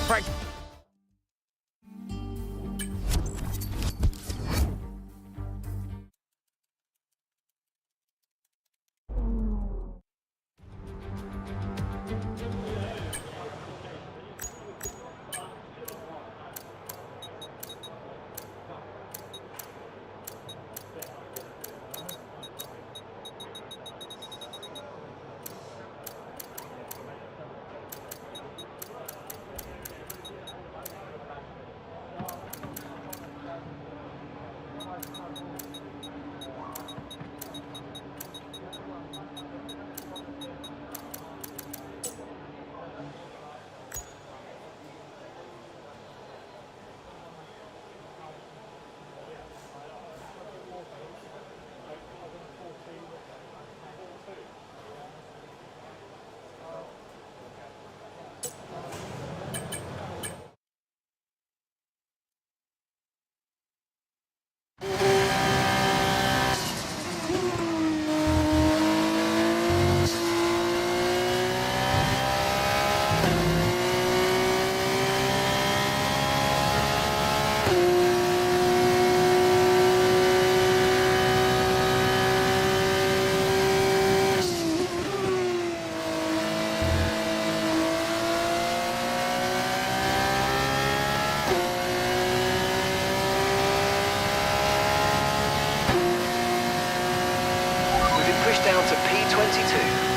practice. Pushed down to P22.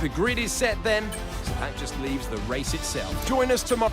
The grid is set then, so that just leaves the race itself. Join us tomorrow.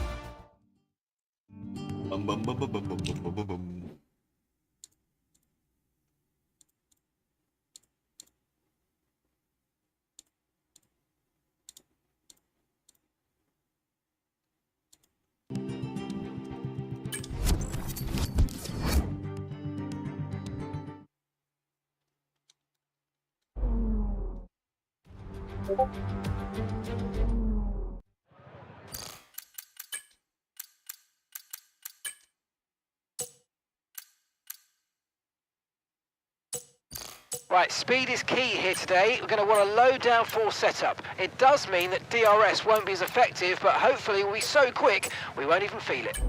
Right, speed is key here today. We're going to want a low downforce setup. It does mean that DRS won't be as effective, but hopefully we'll be so quick we won't even feel it.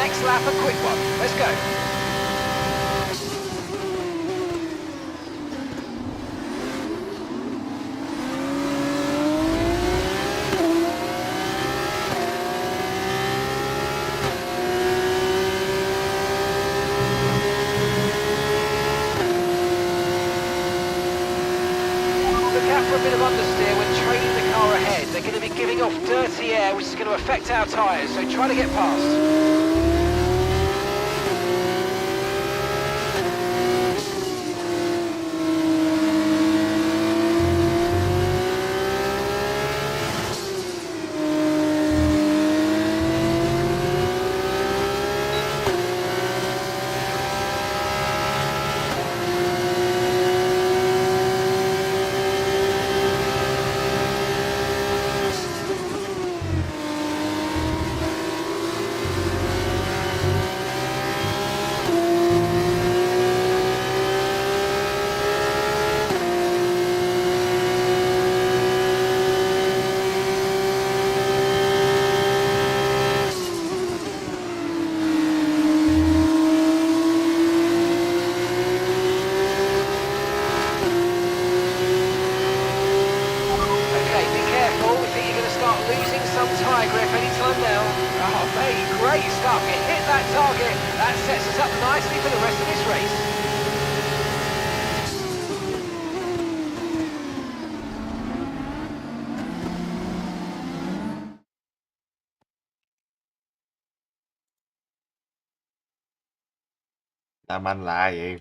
next lap a quick one. Let's go. Look out for a bit of understeer when trailing the car ahead. They're going to be giving off dirty air, which is going to affect our tyres, so try to get past. Losing some tyre grip anytime now. Oh, mate, great stuff. It hit that target. That sets us up nicely for the rest of this race. Naman lagi.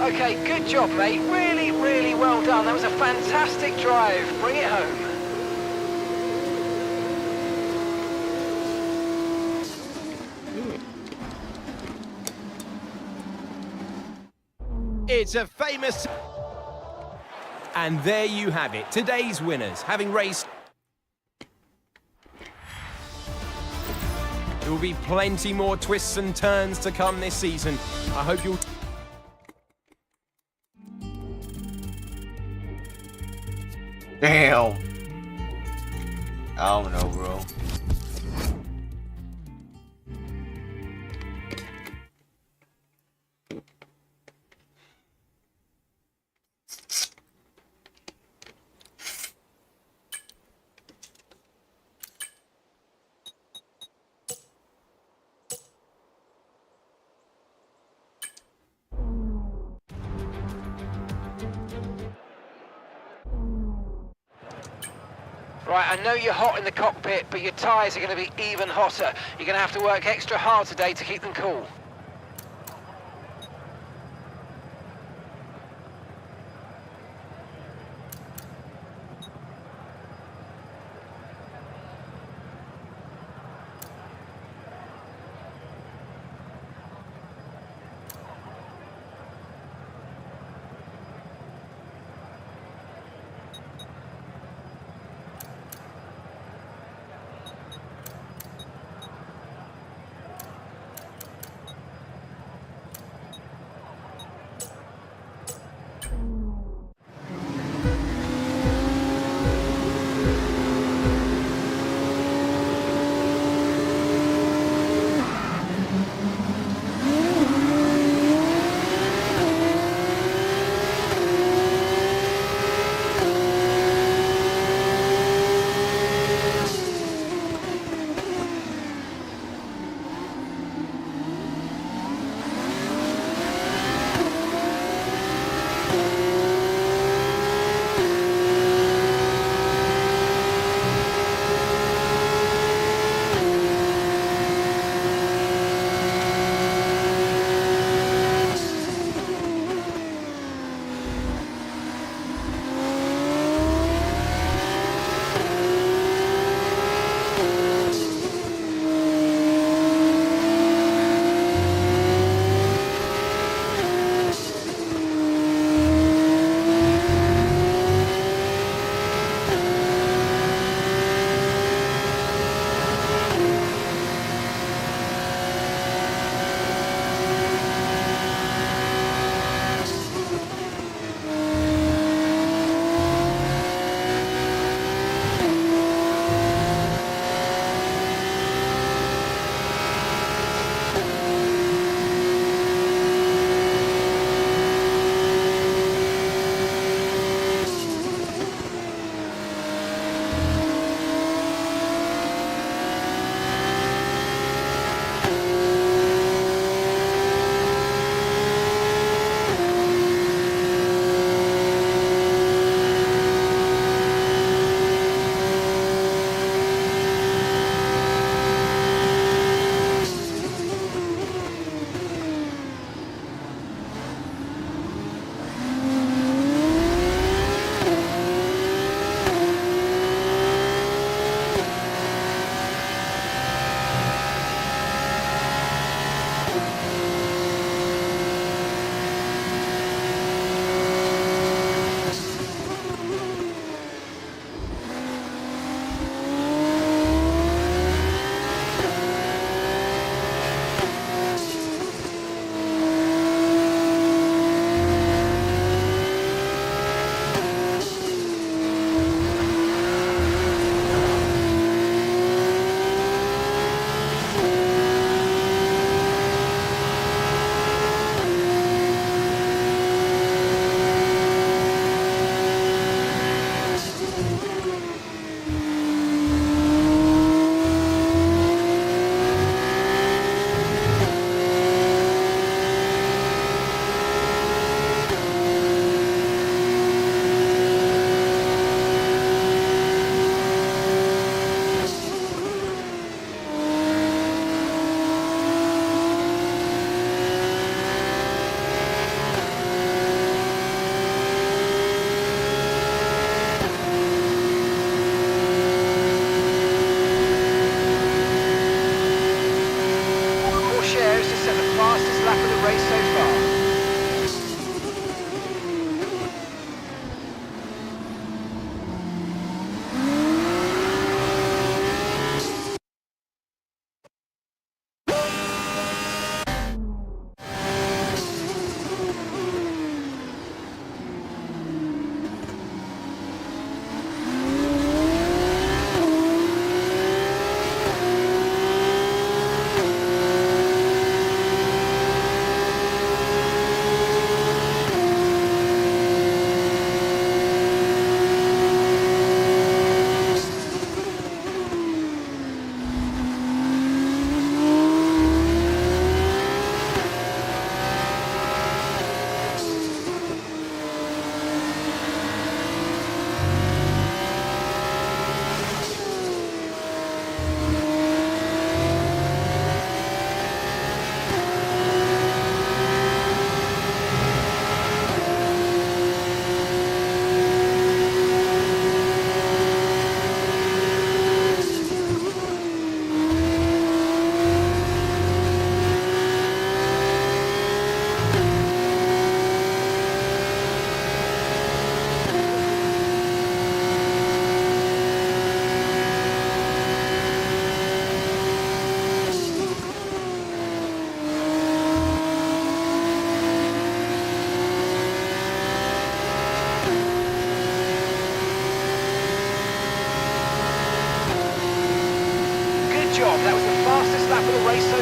Okay, good job, mate. Really, really well done. That was a fantastic drive. Bring it home. It's a famous... And there you have it, today's winners, having raced... There will be plenty more twists and turns to come this season. I hope you'll... Damn. I don't know, bro. Right, I know you're hot in the cockpit, but your tyres are going to be even hotter. You're going to have to work extra hard today to keep them cool. lap of the race so far. Job. That was the fastest lap of the race so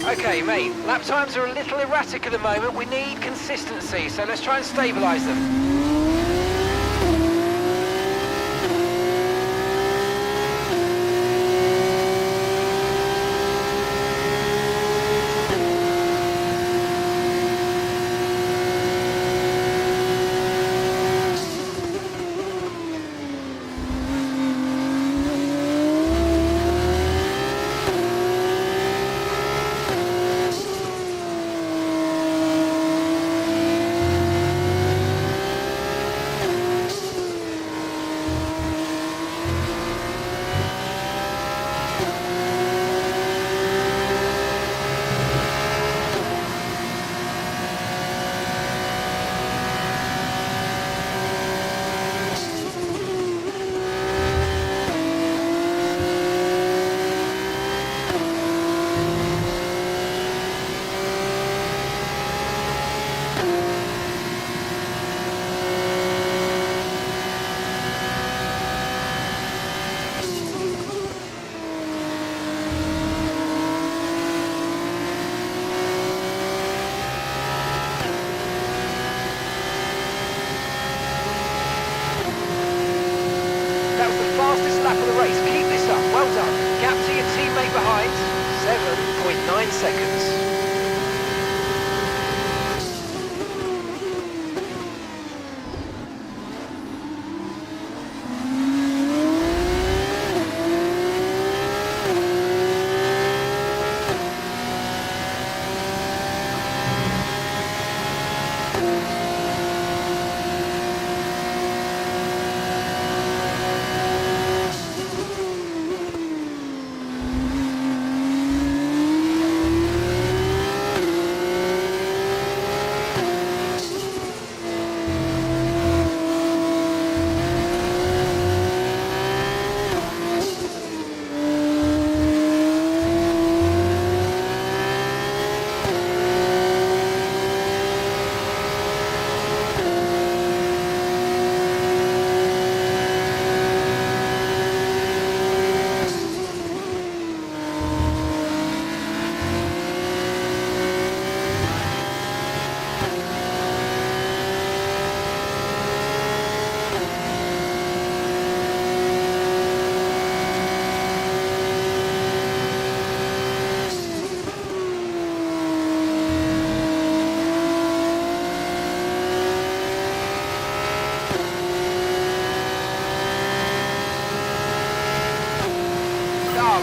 far. Okay, mate, lap times are a little erratic at the moment. We need consistency, so let's try and stabilise them. Fastest lap of the race. Keep this up. Well done. Gap to your teammate behind. 7.9 seconds.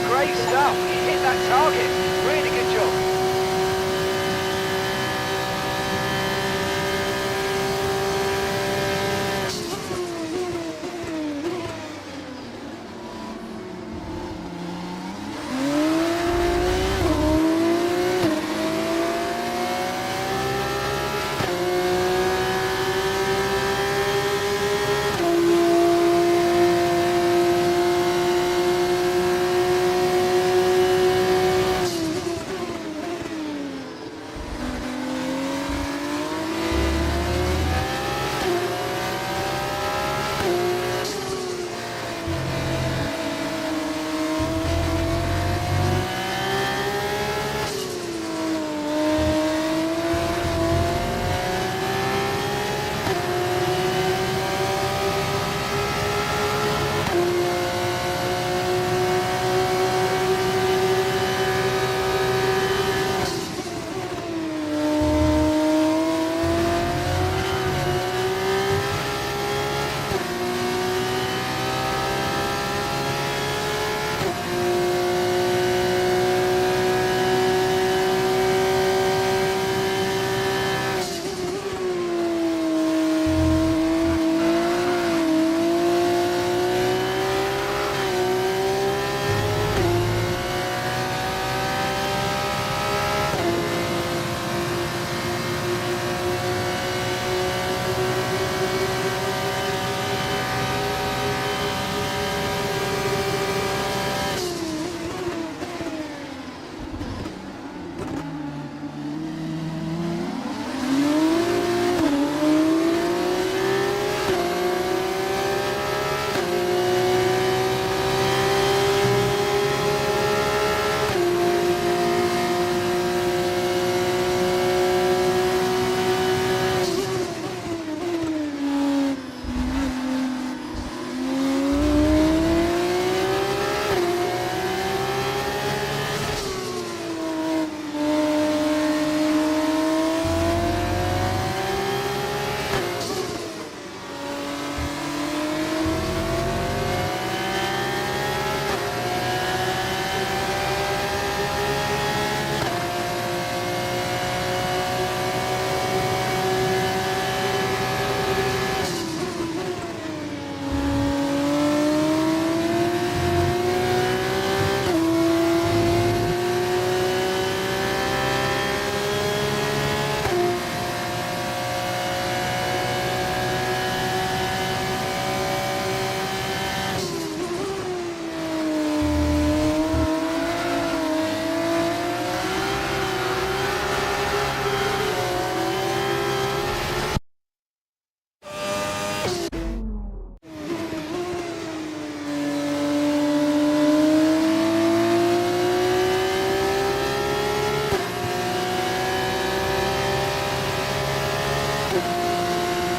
Great stuff. You hit that target. Really good job.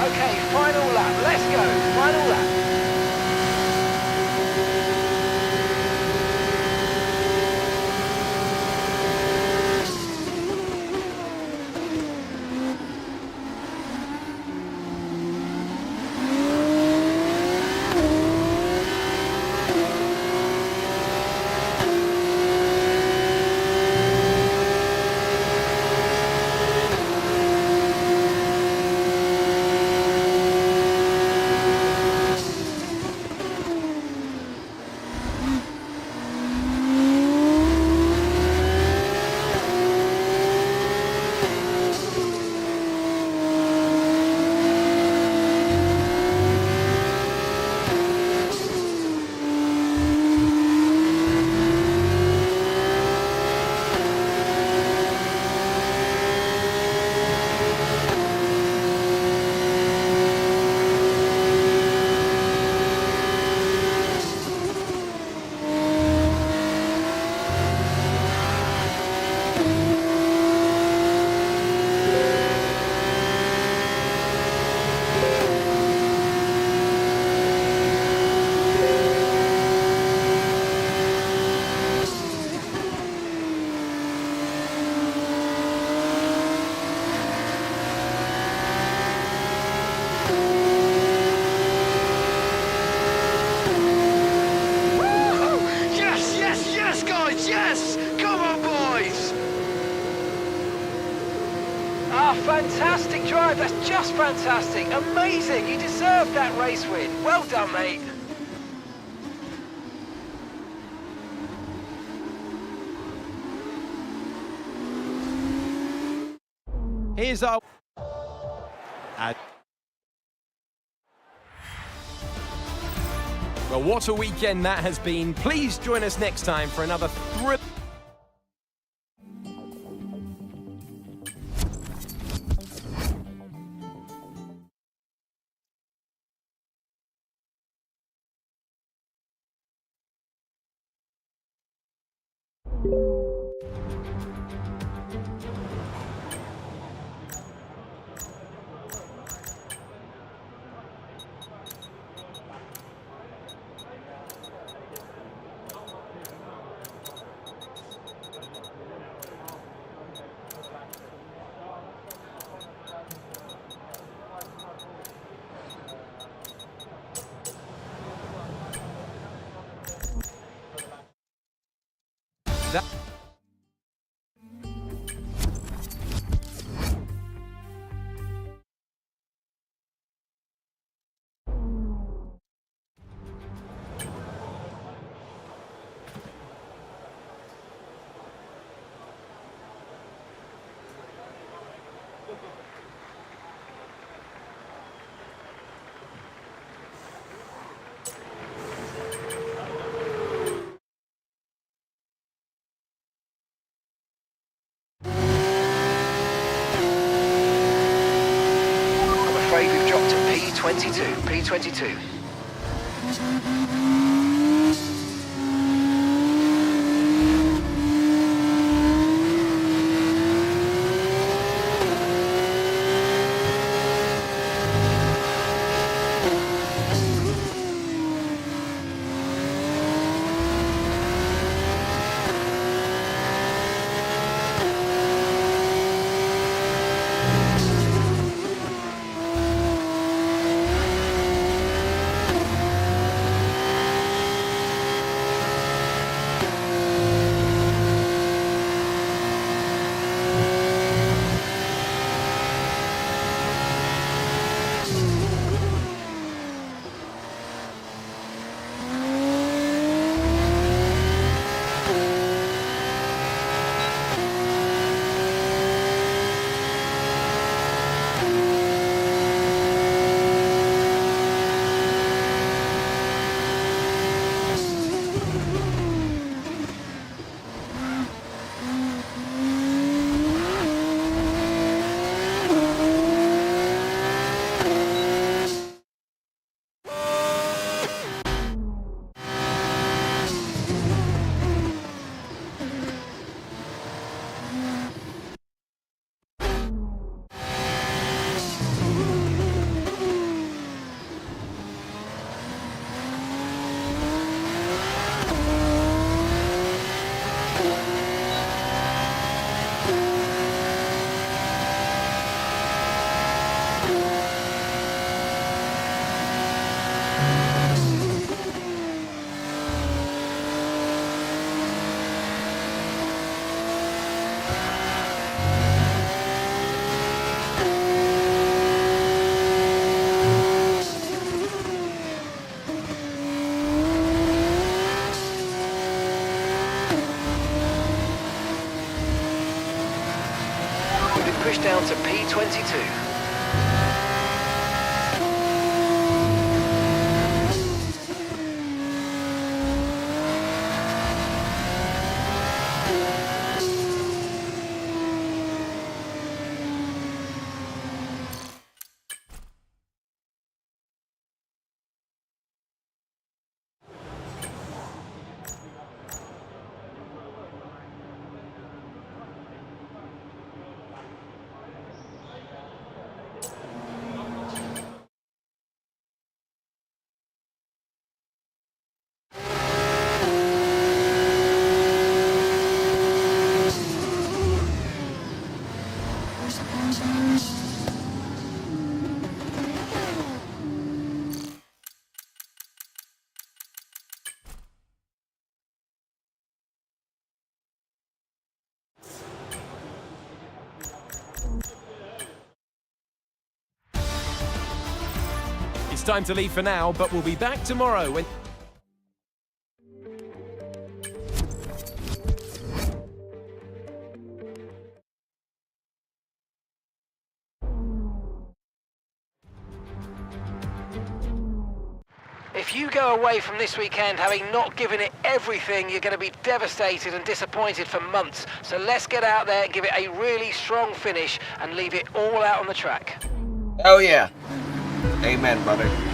Okay, final lap. Let's go. Final lap. Fantastic drive, that's just fantastic. Amazing, you deserved that race win. Well done, mate. Here's our... Well, what a weekend that has been. Please join us next time for another thrill. That... We've dropped to P22. P22. push down to P22. It's time to leave for now, but we'll be back tomorrow when... If you go away from this weekend having not given it everything, you're going to be devastated and disappointed for months. So let's get out there and give it a really strong finish and leave it all out on the track. Oh yeah. Amen, brother.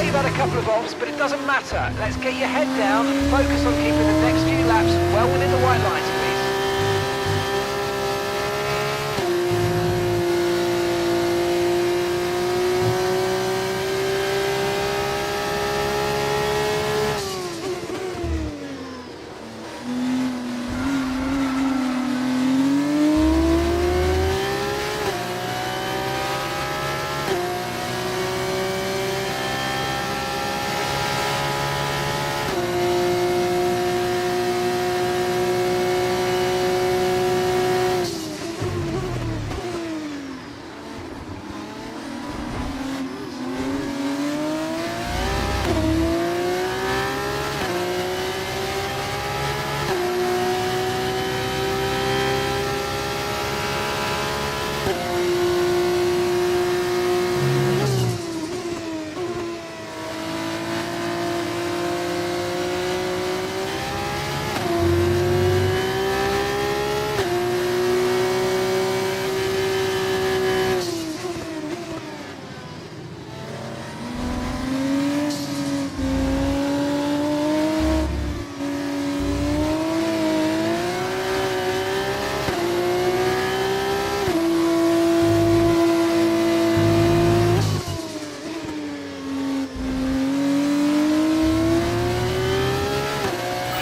you've had a couple of offs, but it doesn't matter. Let's get your head down and focus on keeping the next few laps well within the white lines, please.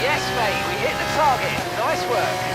Yes, mate, we hit the target. Nice work.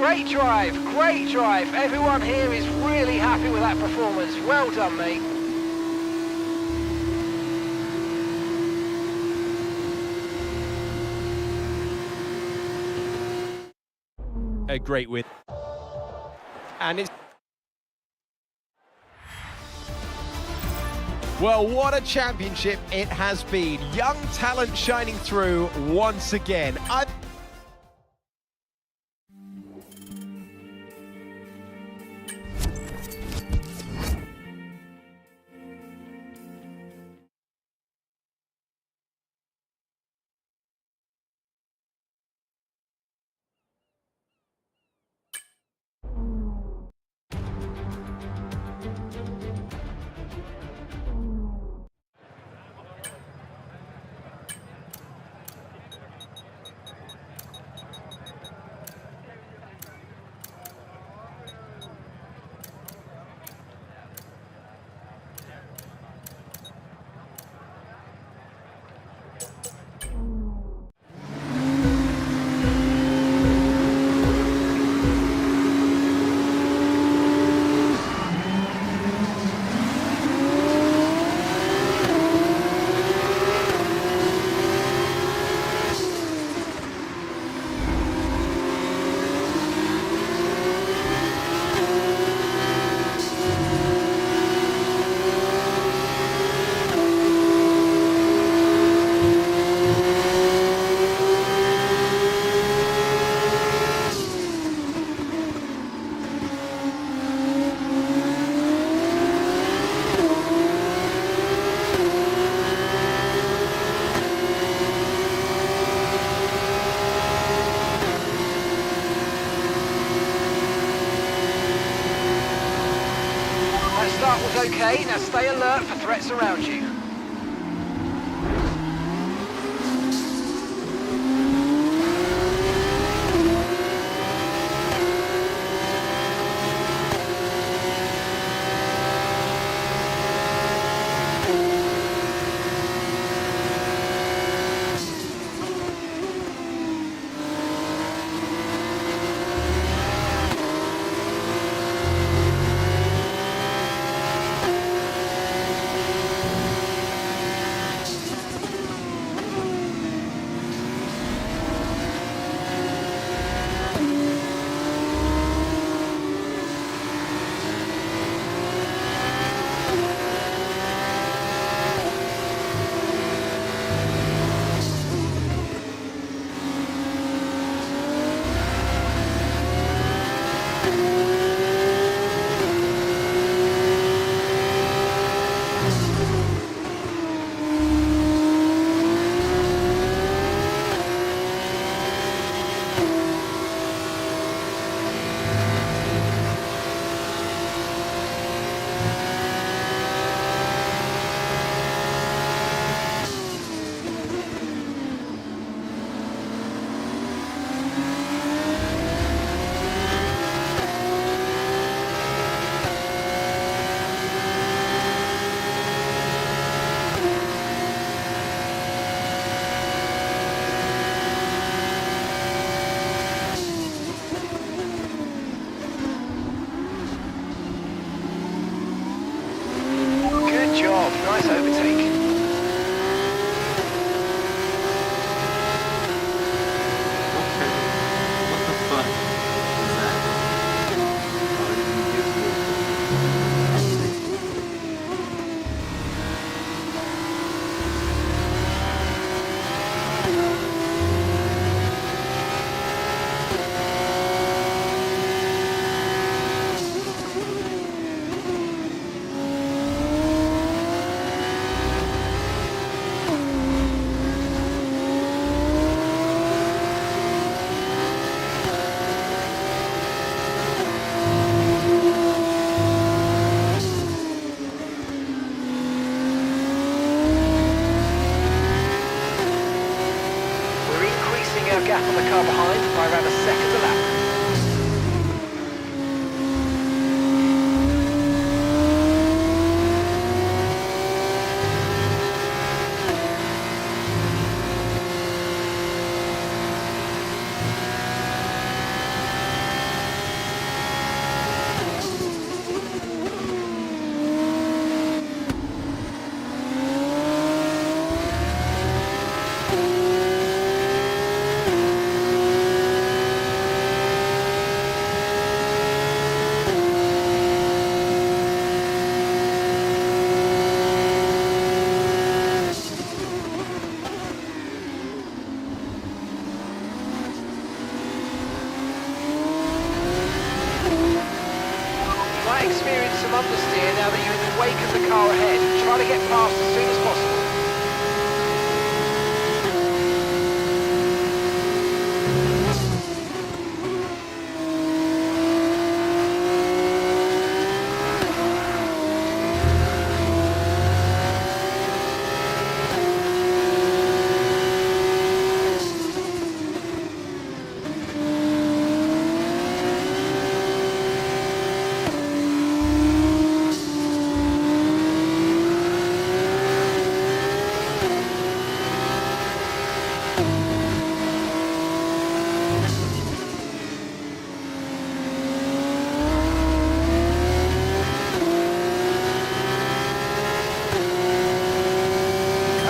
great drive, great drive. Everyone here is really happy with that performance. Well done, mate. A great win. And it's... Well, what a championship it has been. Young talent shining through once again. Start was okay, now stay alert for threats around you. Nice overtake. What the fuck is that? Why did you give me Our gap on the car behind by around a second a lap. past as soon as possible.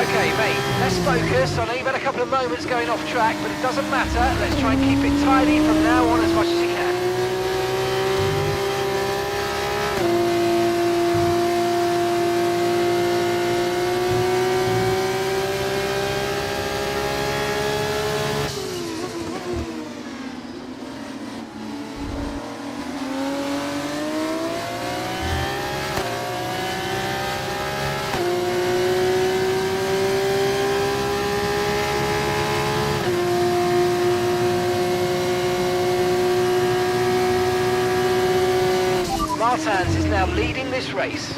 Okay, mate, let's focus. I know you've had a couple of moments going off track, but it doesn't matter. Let's try and keep it tidy from now on as much as you can. Martins is now leading this race.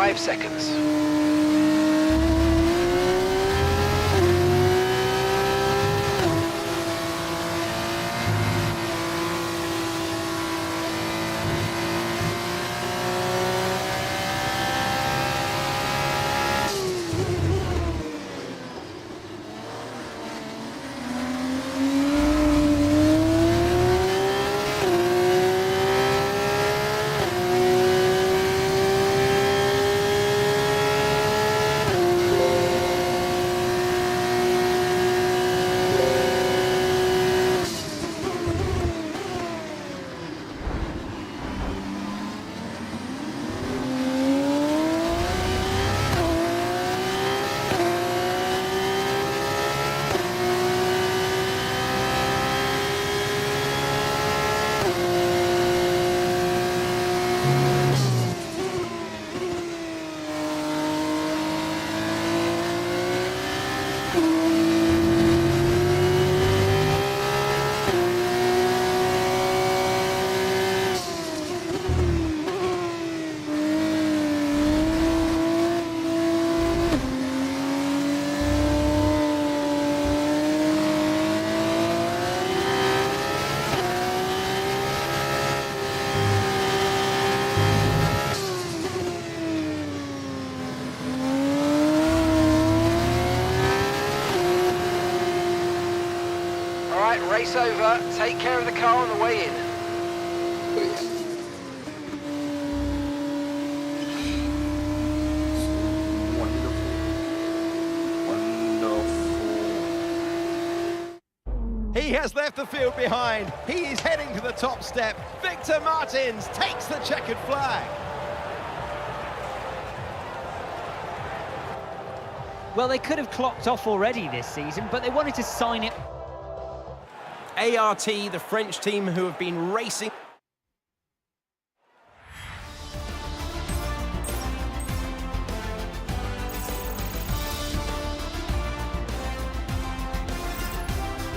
5 seconds. Alright, race over. Take care of the car on the way in. He has left the field behind. He is heading to the top step. Victor Martins takes the checkered flag. Well, they could have clocked off already this season, but they wanted to sign it. ART, the French team who have been racing.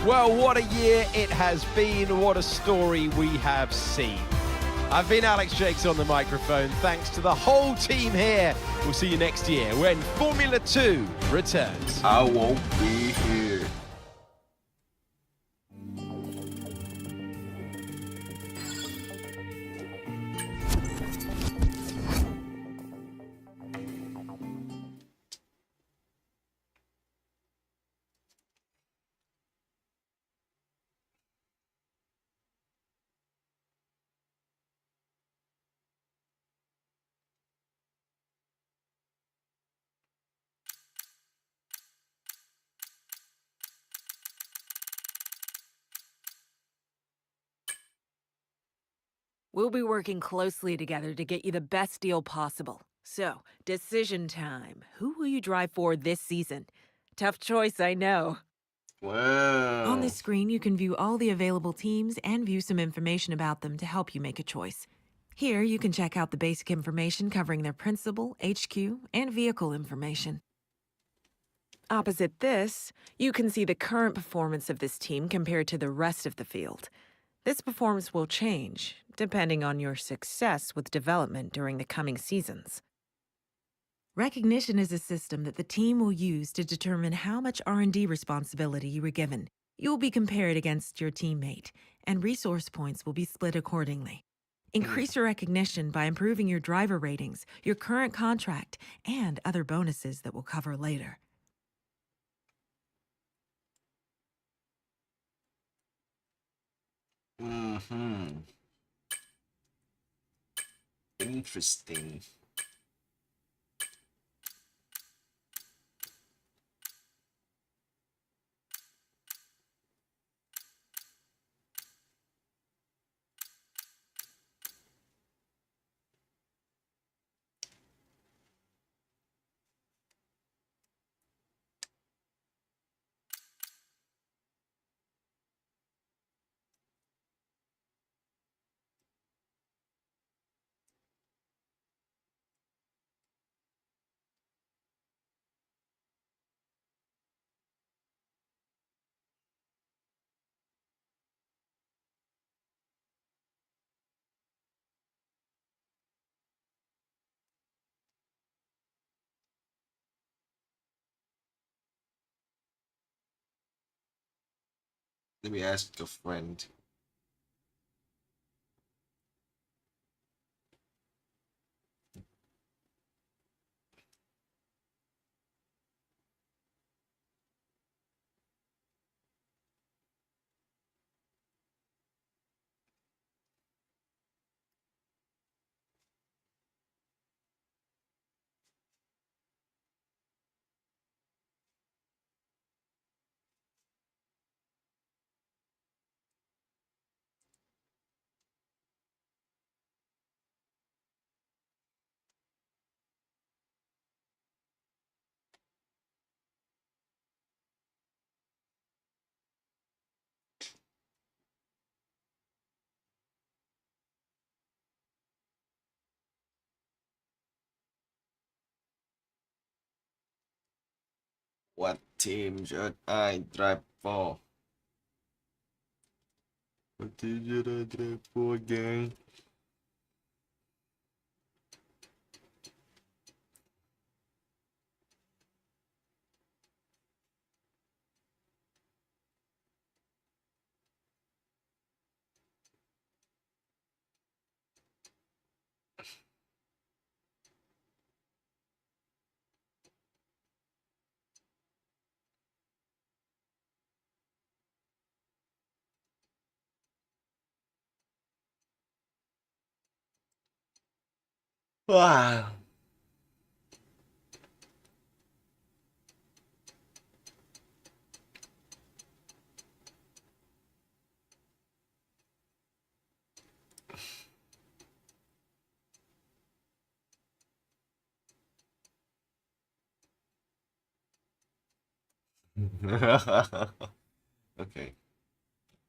Well, what a year it has been. What a story we have seen. I've been Alex Jakes on the microphone. Thanks to the whole team here. We'll see you next year when Formula 2 returns. I won't be here. We'll be working closely together to get you the best deal possible. So, decision time. Who will you drive for this season? Tough choice, I know. Wow. On this screen, you can view all the available teams and view some information about them to help you make a choice. Here, you can check out the basic information covering their principal, HQ, and vehicle information. Opposite this, you can see the current performance of this team compared to the rest of the field. This performance will change, depending on your success with development during the coming seasons. Recognition is a system that the team will use to determine how much R&D responsibility you were given. You will be compared against your teammate, and resource points will be split accordingly. Increase your recognition by improving your driver ratings, your current contract, and other bonuses that we'll cover later. Interesting. Let me ask a friend. What team should I drive for? What team should I drive for again? Wow. Okay.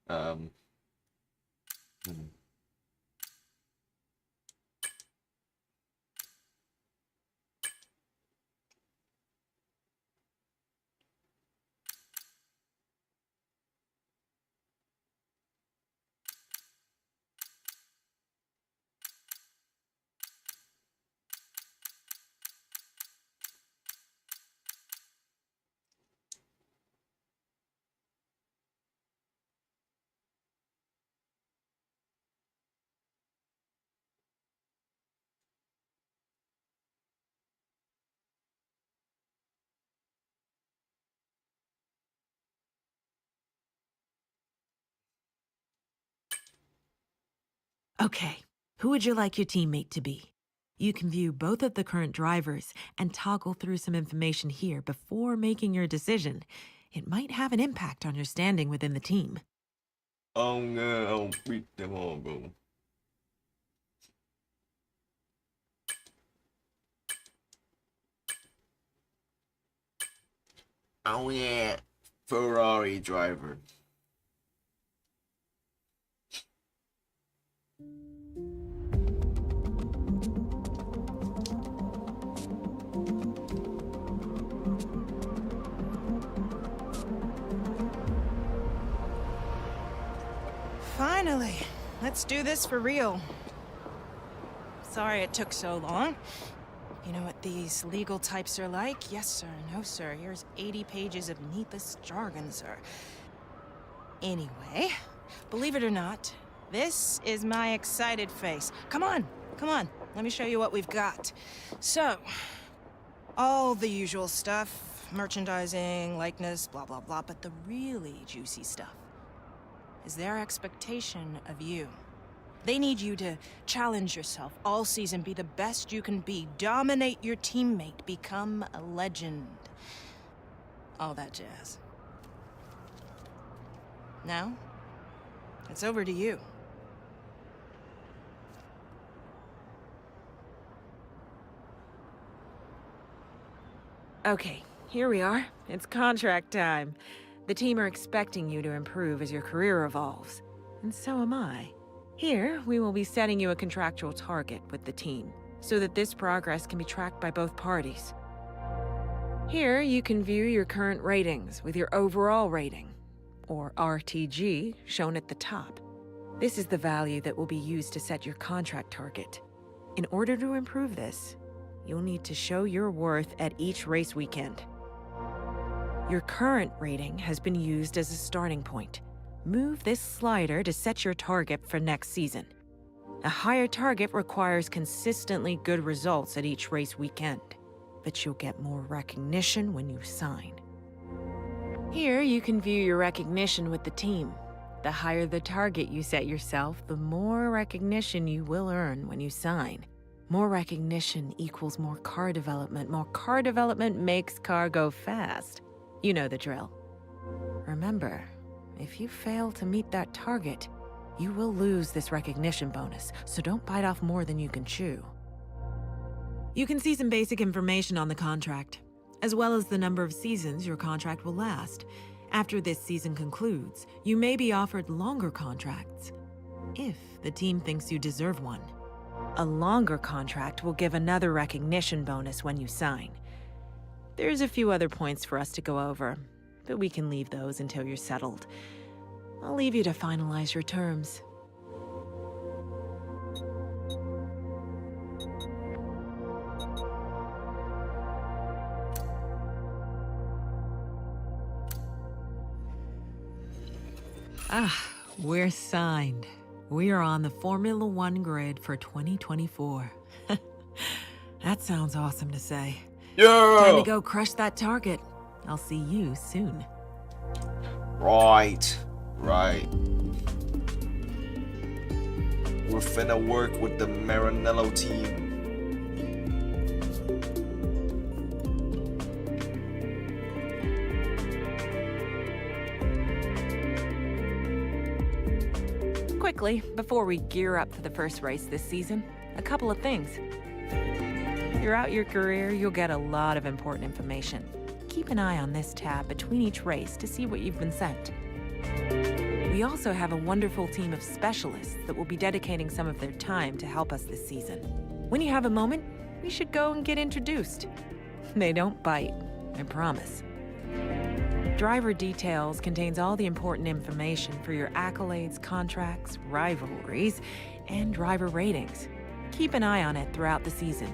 Um. hmm. Okay, who would you like your teammate to be? You can view both of the current drivers and toggle through some information here before making your decision. It might have an impact on your standing within the team. Oh no, I'll beat them all, bro. Oh yeah, Ferrari driver. Finally, let's do this for real. Sorry it took so long. You know what these legal types are like? Yes, sir. No, sir. Here's 80 pages of needless jargon, sir. Anyway, believe it or not, this is my excited face. Come on, come on. Let me show you what we've got. So, all the usual stuff. Merchandising, likeness, blah, blah, blah. But the really juicy stuff is their expectation of you. They need you to challenge yourself all season, be the best you can be, dominate your teammate, become a legend. All that jazz. Now, it's over to you. Okay, here we are. It's contract time. The team are expecting you to improve as your career evolves. And so am I. Here, we will be setting you a contractual target with the team, so that this progress can be tracked by both parties. Here, you can view your current ratings with your overall rating, or RTG, shown at the top. This is the value that will be used to set your contract target. In order to improve this, you'll need to show your worth at each race weekend. Your current rating has been used as a starting point, Move this slider to set your target for next season. A higher target requires consistently good results at each race weekend, but you'll get more recognition when you sign. Here, you can view your recognition with the team. The higher the target you set yourself, the more recognition you will earn when you sign. More recognition equals more car development. More car development makes car go fast. You know the drill. Remember, if you fail to meet that target, you will lose this recognition bonus, so don't bite off more than you can chew. You can see some basic information on the contract, as well as the number of seasons your contract will last. After this season concludes, you may be offered longer contracts, if the team thinks you deserve one. A longer contract will give another recognition bonus when you sign. There's a few other points for us to go over, but we can leave those until you're settled. I'll leave you to finalize your terms. We're signed. We are on the Formula One grid for 2024. That sounds awesome to say. Time to go crush that target. I'll see you soon. Right. We're finna work with the Maranello team. Quickly, before we gear up for the first race this season, a couple of things. Throughout your career, you'll get a lot of important information. Keep an eye on this tab between each race to see what you've been sent. We also have a wonderful team of specialists that will be dedicating some of their time to help us this season. When you have a moment, we should go and get introduced. They don't bite, I promise. Driver Details contains all the important information for your accolades, contracts, rivalries, and driver ratings. Keep an eye on it throughout the season.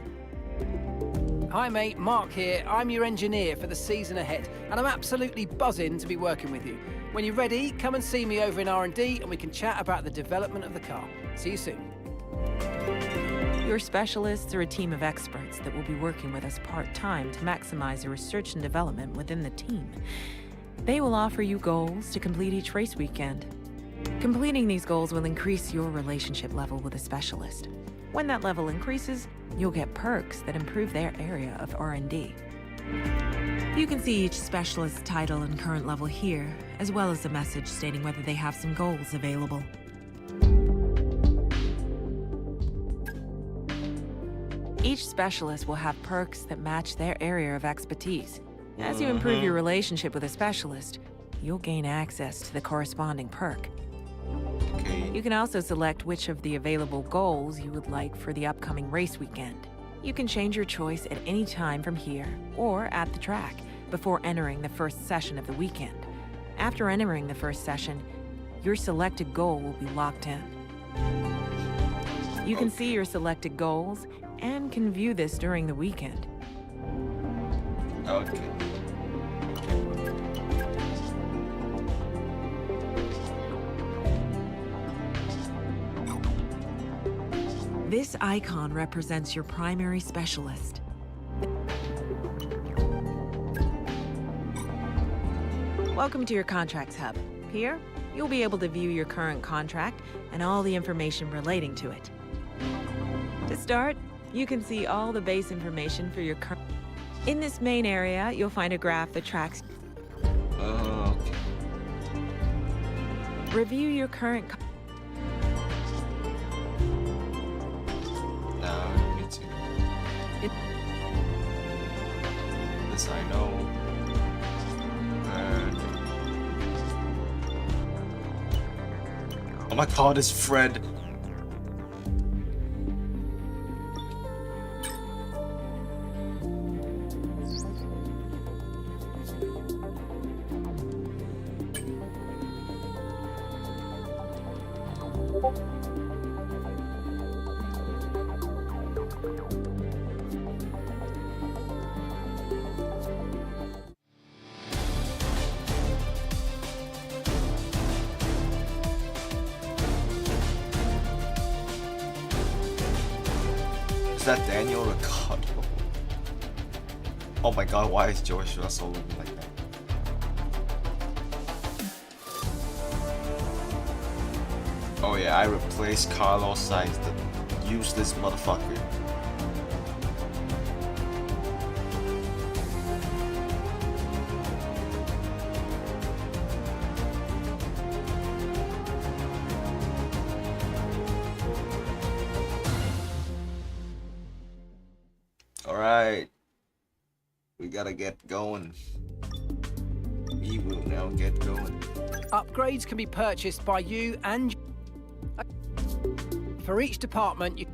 Hi mate, Mark here. I'm your engineer for the season ahead, and I'm absolutely buzzing to be working with you. When you're ready, come and see me over in R&D and we can chat about the development of the car. See you soon. Your specialists are a team of experts that will be working with us part-time to maximize the research and development within the team. They will offer you goals to complete each race weekend. Completing these goals will increase your relationship level with a specialist. When that level increases, you'll get perks that improve their area of R&D. You can see each specialist's title and current level here, as well as a message stating whether they have some goals available. Each specialist will have perks that match their area of expertise. As you improve your relationship with a specialist, you'll gain access to the corresponding perk. Okay. You can also select which of the available goals you would like for the upcoming race weekend. You can change your choice at any time from here or at the track before entering the first session of the weekend. After entering the first session, your selected goal will be locked in. You can see your selected goals and can view this during the weekend. Okay. This icon represents your primary specialist. Welcome to your Contracts Hub. Here, you'll be able to view your current contract and all the information relating to it. To start, you can see all the base information for your current... In this main area, you'll find a graph that tracks... Okay. Review your current... Now, me too. This I know. And... oh my god, it's Fred. that Daniel Ricciardo? Oh my god, why is George Russell looking like that? Oh yeah, I replaced Carlos Sainz, the useless motherfucker. Alright. We gotta get going. We will now get going. Upgrades can be purchased by you and for each department you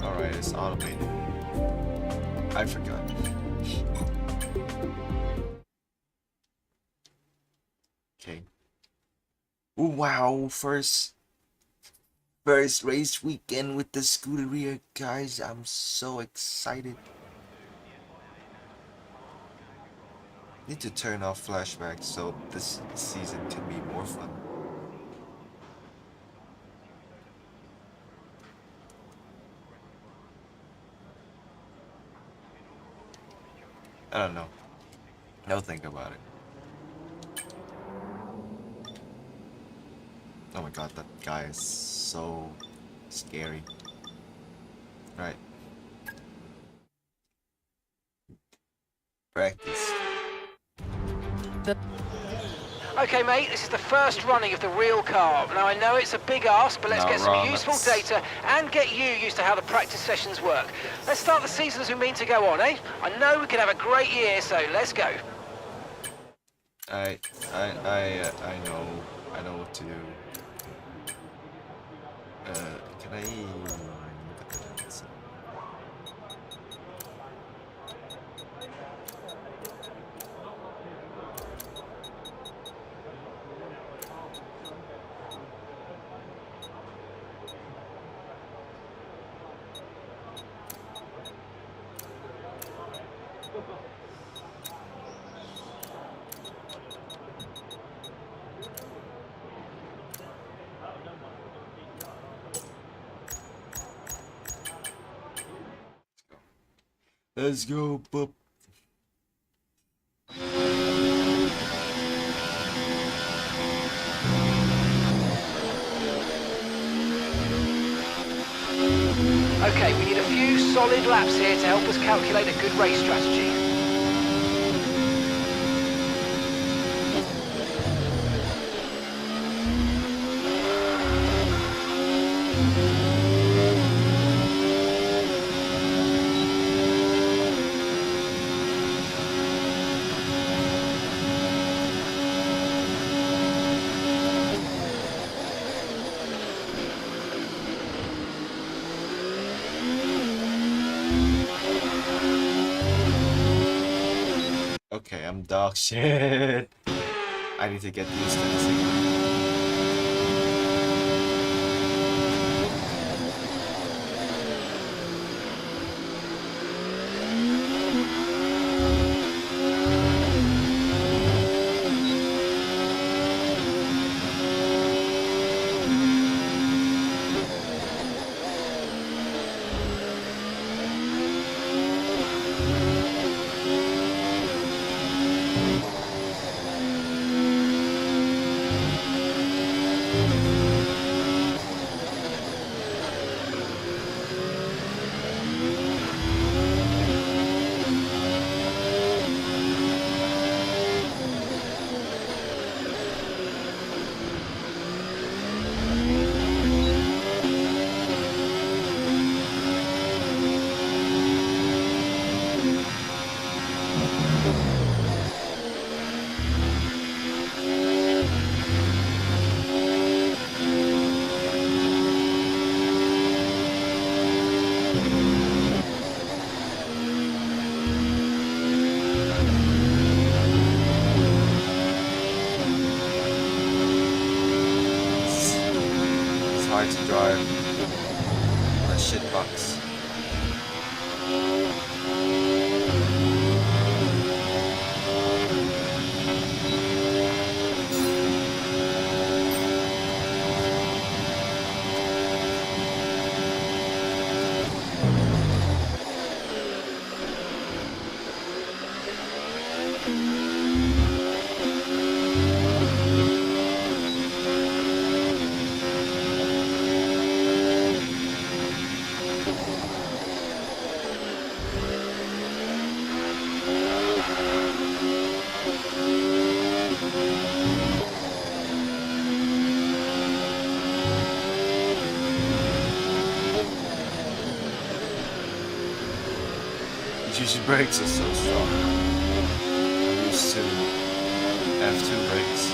Alright, it's automated. I forgot. Okay. Ooh, wow, first race weekend with the Scuderia, guys. I'm so excited. Need to turn off flashbacks so this season can be more fun. I don't know. I'll think about it. Oh my god, that guy is so scary. Right. Practice. Okay, mate, this is the first running of the real car. Now, I know it's a big ask, but let's No, get some wrong. useful data and get you used to how the practice sessions work. Let's start the season as we mean to go on, eh? I know we can have a great year, so let's go. I know what to do. Can I look at that? Let's go, boop. Okay, we need a few solid laps here to help us calculate a good race strategy. Okay, I'm dog shit. I need to get used to this again. try to drive on a shitbox. GC brakes are so strong. I'm used to F2 brakes.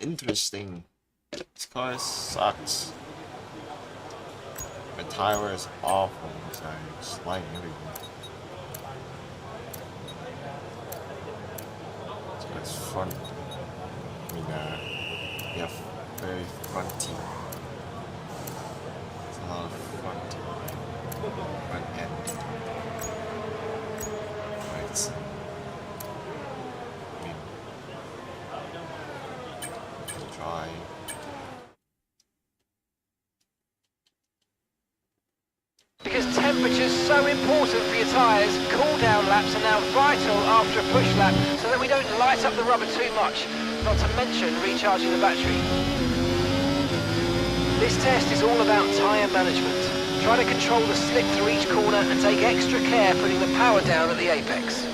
Interesting. This car sucks. My tire is awful, so I'm sliding everywhere. So it's front. I mean, yeah, very fronty. It's a lot of front end. Right. Try. Because temperature's so important for your tyres, cool down laps are now vital after a push lap so that we don't light up the rubber too much, not to mention recharging the battery. This test is all about tyre management. Try to control the slip through each corner and take extra care putting the power down at the apex.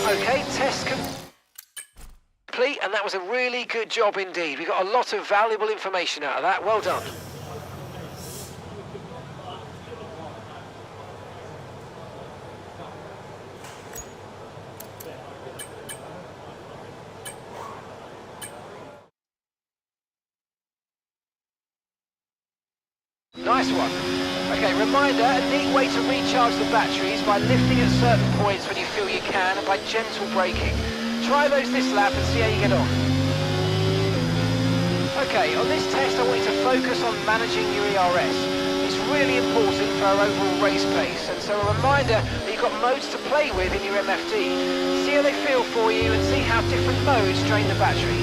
Okay, test complete, and that was a really good job indeed. We got a lot of valuable information out of that. Well done. Nice one. Okay, reminder, a neat way to recharge the batteries by lifting at certain points when you feel you can and by gentle braking. Try those this lap and see how you get on. Okay, on this test I want you to focus on managing your ERS. It's really important for our overall race pace, and so a reminder that you've got modes to play with in your MFD. See how they feel for you and see how different modes drain the battery.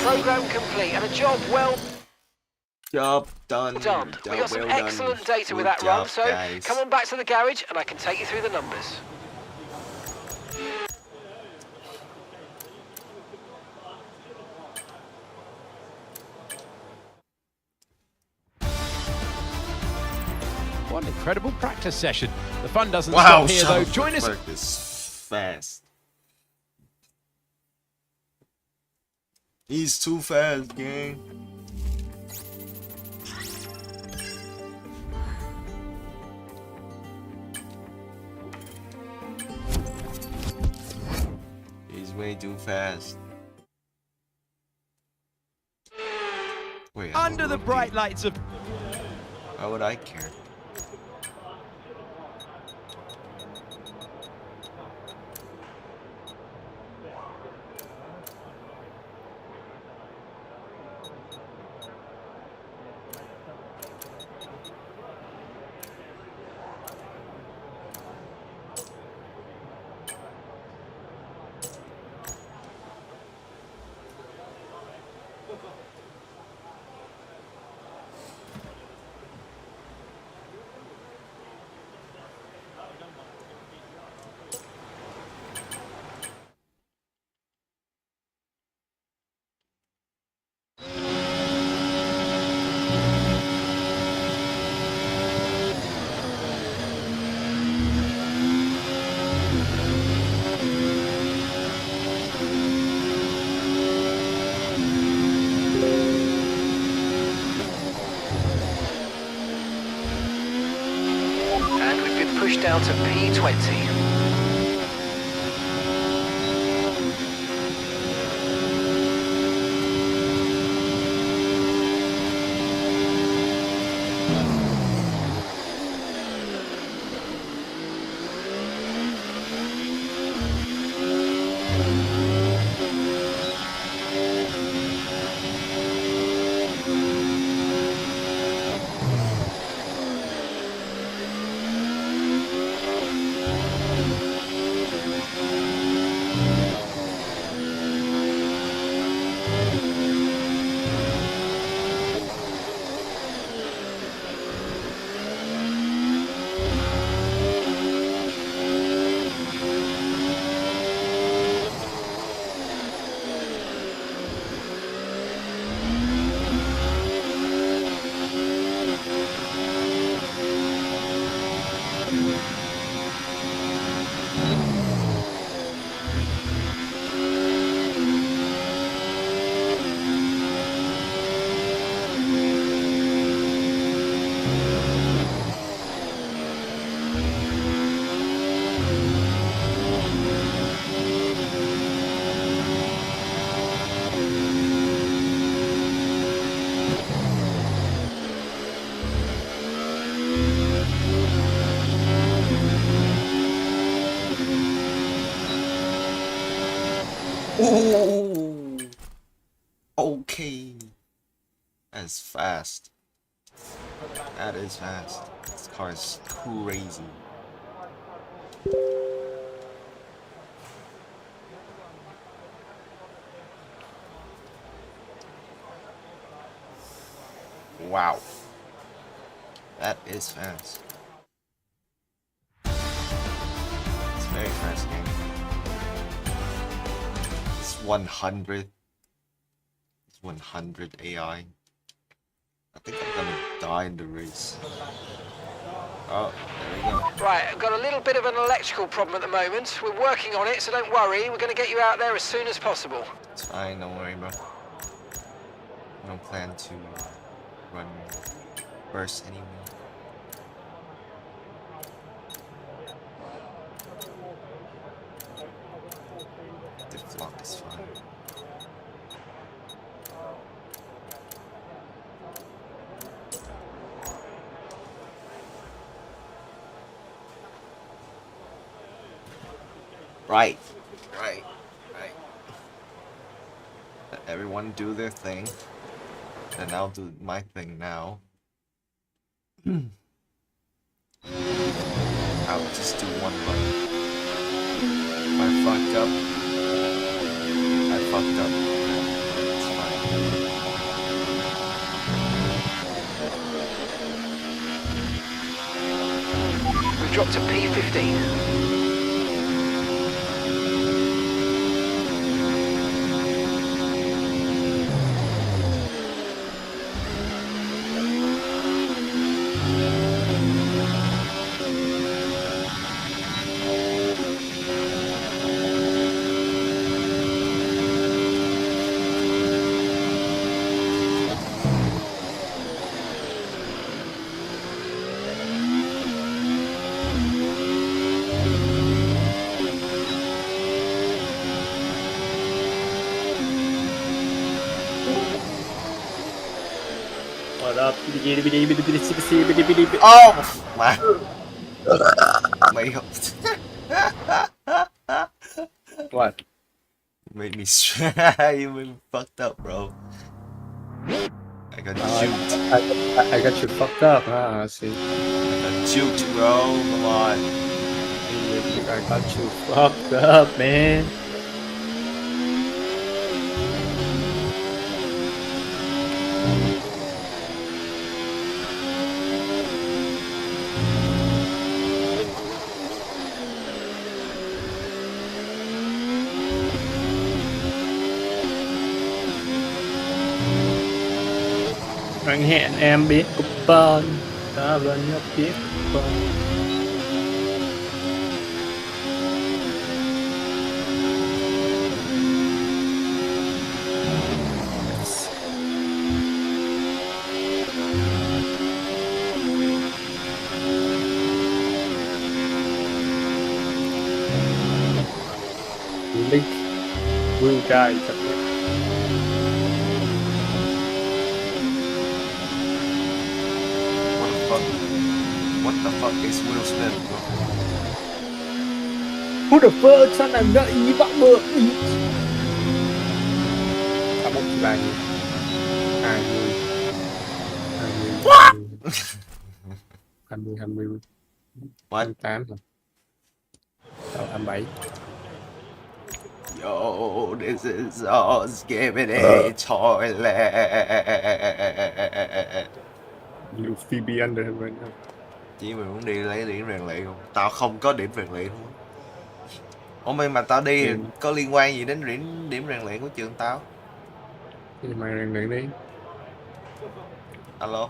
Program complete and a job well Job done. done. We got some excellent data with that run, so come on back to the garage and I can take you through the numbers. What an incredible practice session. The fun doesn't Wow, stop here, though. Join us. Is fast. He's too fast, gang. He's way too fast. Wait, Under the bright lights of... why would I care? And we've been pushed down to P20. Ooh. Okay. That's fast. That is fast. This car is crazy. Wow. That is fast. It's very fast game. It's 100. It's 100 AI. I think I'm gonna die in the race. Oh, there we go. Right, I've got a little bit of an electrical problem at the moment. We're working on it, so don't worry. We're going to get you out there as soon as possible. It's fine, don't worry, bro. I don't plan to run first anyway. The flock is fine. Right. Let everyone do their thing. Then I'll do my thing now. I'll just do one run. If I fucked up, I fucked up. It's fine. We've dropped to P15. Oh my! What? Made me stress. You made me fucked up, bro. I got juked. I got you fucked up, huh? I see. I got juked, bro. Come on. I got you fucked up, man. Anh hẹn em biết coupon, ta vẫn nhất biết coupon. Link will die. What the fuck is Will Smith, bro? Who the fuck? Sao làm gợi ý bắt bược? Có một ba nghìn 20 20 What? 28 hả? Đâu 27. Yo, this is all skibbity toilet. You Phoebe under him right now. Chỉ mày muốn đi lấy điểm rèn luyện không? Tao không có điểm rèn luyện luôn. Ủa mà tao đi thì có liên quan gì đến điểm rèn luyện của trường tao? Thì mày rèn luyện đi. Alo.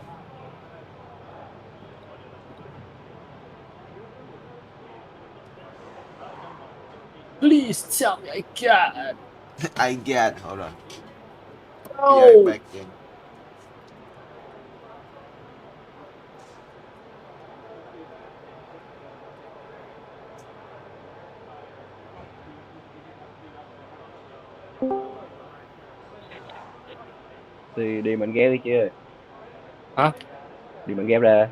Please tell me I can. I get. Hold on. No. Yeah, back in. Thì đi mình ghép đi chưa? Hả? Đi mình ghép ra.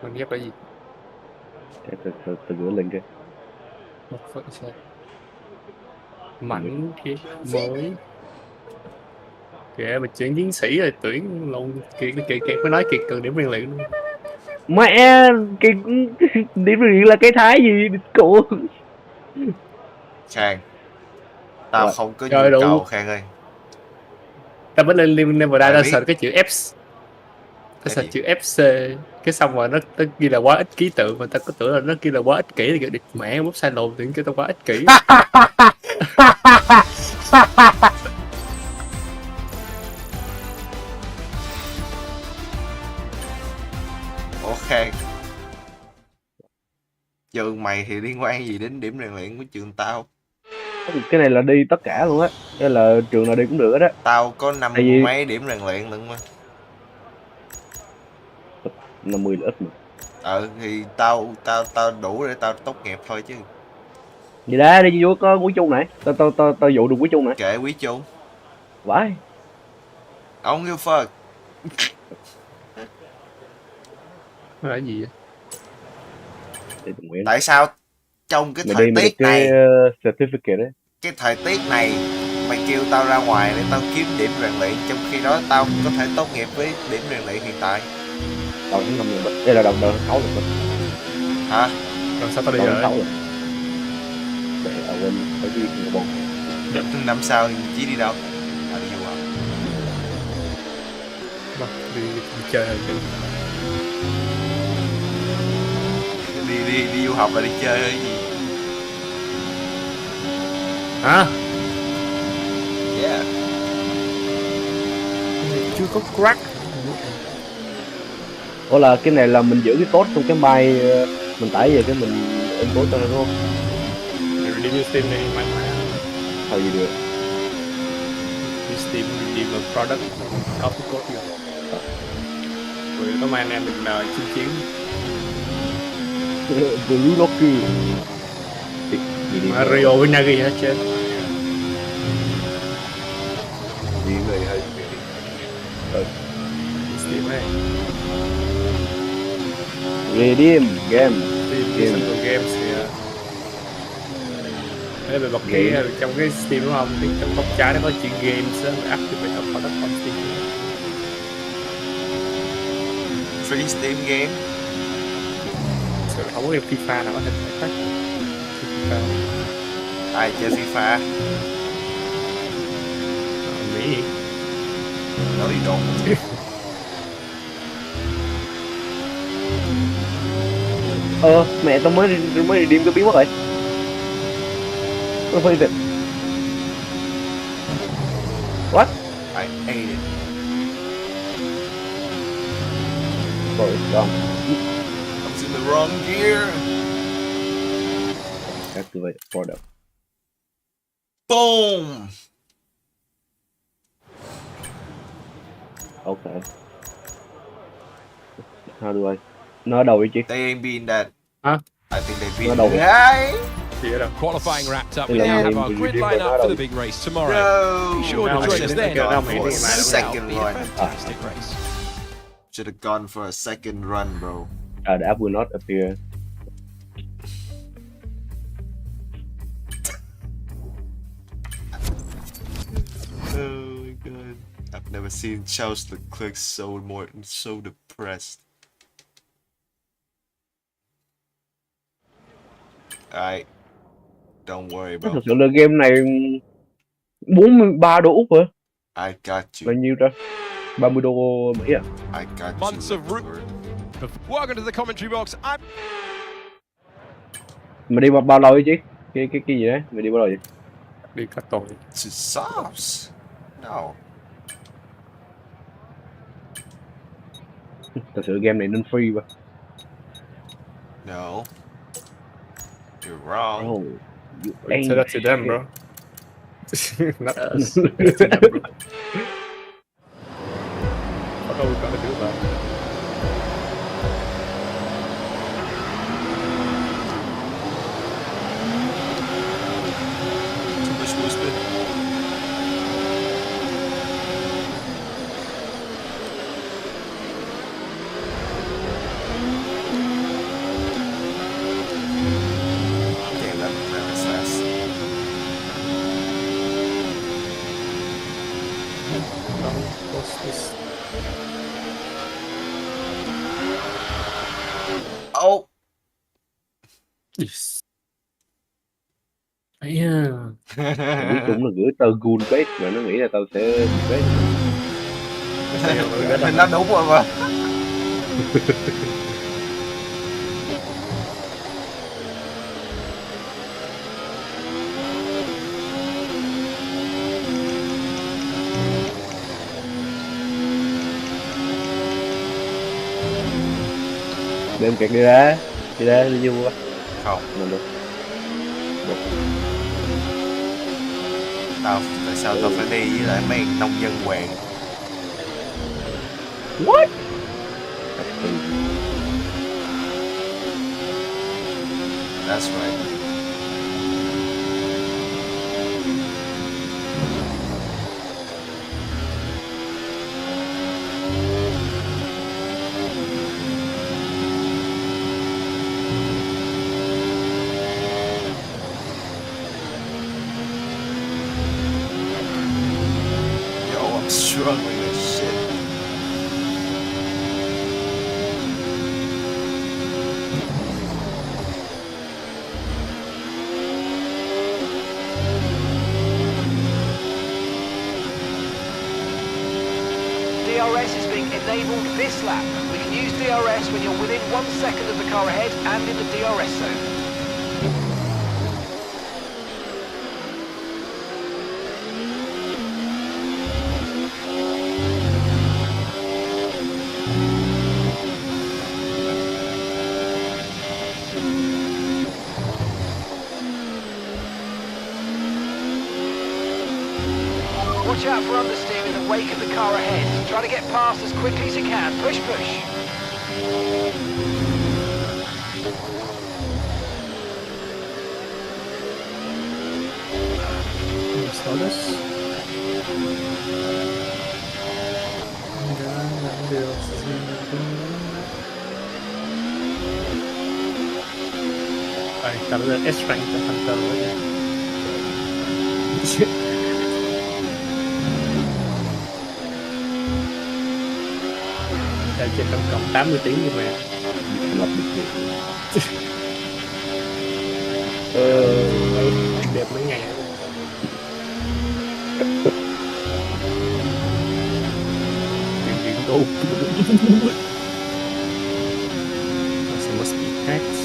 Mình ghép cái gì? Từ gửi link kìa. Một phận sao? Mảnh kia mới. Kìa mà chuyển chiến sĩ rồi tuyển luôn Kiệt mới nói Kiệt cần điểm rèn luyện luôn. Mẹ cái điểm rèn là cái thái gì cụ. Khang, tao Rồi. không có Rồi nhu đủ. cầu Khang ơi. Ta mới lên level Mày đa ta biết. sợ cái chữ F. Ta Cái sợ gì? chữ FC. Cái xong rồi nó ghi là quá ích ký tự mà ta có tưởng là nó ghi là quá ích kỷ thì kiểu mẹ bút sai lộn tưởng cái tao quá ích kỷ. Ủa Khang, trường mày thì liên quan gì đến điểm rèn luyện của trường tao? Cái này là đi tất cả luôn á. Cái là trường nào đi cũng được hết á. Tao có năm Tại vì- mấy điểm rèn luyện lận mà. 50 là ít mà. Thì tao đủ để tao tốt nghiệp thôi chứ. Vậy đã đi vô có quý chung này. Tao dụ được quý chung này. Kệ quý chung. Vãi. Ông give fuck. Nó là gì vậy? Để tụi Nguyễn. Tại sao trong cái Mày thời đi mày được tiết này, cái certificate đấy. cái thời tiết này mày kêu tao ra ngoài để tao kiếm điểm rèn luyện, trong khi đó tao có thể tốt nghiệp với điểm rèn luyện hiện tại. Đầu tháng 5 là bịch. Đây là đầu tháng 6 là bịch. Hả? Rồi sao tao đi Đầu tháng rồi? 6 là. Để quên phải đi cùng bọn. Năm sau thì chỉ đi đâu? Đi du học. Đi chơi rồi chứ. Đi du học là đi chơi hay gì? Hả? Yeah. Chưa có crack. Ủa là cái này là mình giữ cái code trong cái mai mình tải về cái mình import cho nó đúng không? Đi như Steam này mạnh mẽ. Thôi gì được. Đi Steam đi vào product copy code rồi. Rồi có mai anh em được đời chiến chiến. Blue Locky. Gì đi Mario với Nagi hết trơn. đi người hay Steam này. Redeem game. Steam Game. Central Games thì đây về bật kia trong cái Steam đúng không? Thì trong góc trái nó có chữ games á, mình activate ở product on Steam. Free Steam game. Sự không có game FIFA nào có thể khác. FIFA Ai chơi FIFA? Mỹ. Nói đồn. Mẹ tao mới redeem cái biến mất rồi. Nó phải việc. What? I ate it. Rồi, gone. I was in the wrong gear. Activate product. Boom. Okay. How do I? Nó ở đâu vậy chị? They ain't been that. Huh? I think they've Nó been đâu vậy? that. Gì ở đâu? Qualifying wrapped up. We Yeah. now have our Yeah. grid Yeah. lineup for the Yeah. big race tomorrow. No. Be sure No, to I join should us have then. gone No for a doubt second be a run. fantastic race. Should have gone for a second run, bro. The app will not appear. Oh my god. I've never seen Charles Leclerc so depressed. Alright. Don't worry, bro. Thật sự là game này 43 đô Úc hả? I got Bao you. nhiêu ra? 30 đô Mỹ à? I got Months you. of Welcome to the commentary box. I'm Mày đi bao lâu vậy chị? Cái gì đấy? Mày đi bao lâu vậy? Đi các tuần. To Sobs. No. Thật sự game này nên free quá. No. You're wrong. Oh, you So ain't that's to them, bro. Not us. That's to them, bro. What are we gonna do about it? Too much movement. Damn, that was fast. Oh. Yes. Ấy à. Cuối cùng là gửi tao Goon Bait mà nó nghĩ là tao sẽ bị bait. Nó đúng rồi mà. Đem kẹt đi ra đi vô. Không, Nằm được. tại sao tao phải đi với lại mấy nông dân quèn? What? That's right. Yo, I'm struggling with shit. DRS is being enabled this lap. We can use DRS when you're within 1 second of the car ahead and in the DRS zone. Watch out for understeer in the wake of the car ahead. Try to get past as quickly as you can. Push, push. Stardust. Enggak ambil karena S rank ke Hunter aja. Đã chơi tổng cộng 80 tiếng rồi mà. Lập được gì? Đẹp mấy ngày. Điện tô. Some must be hacks.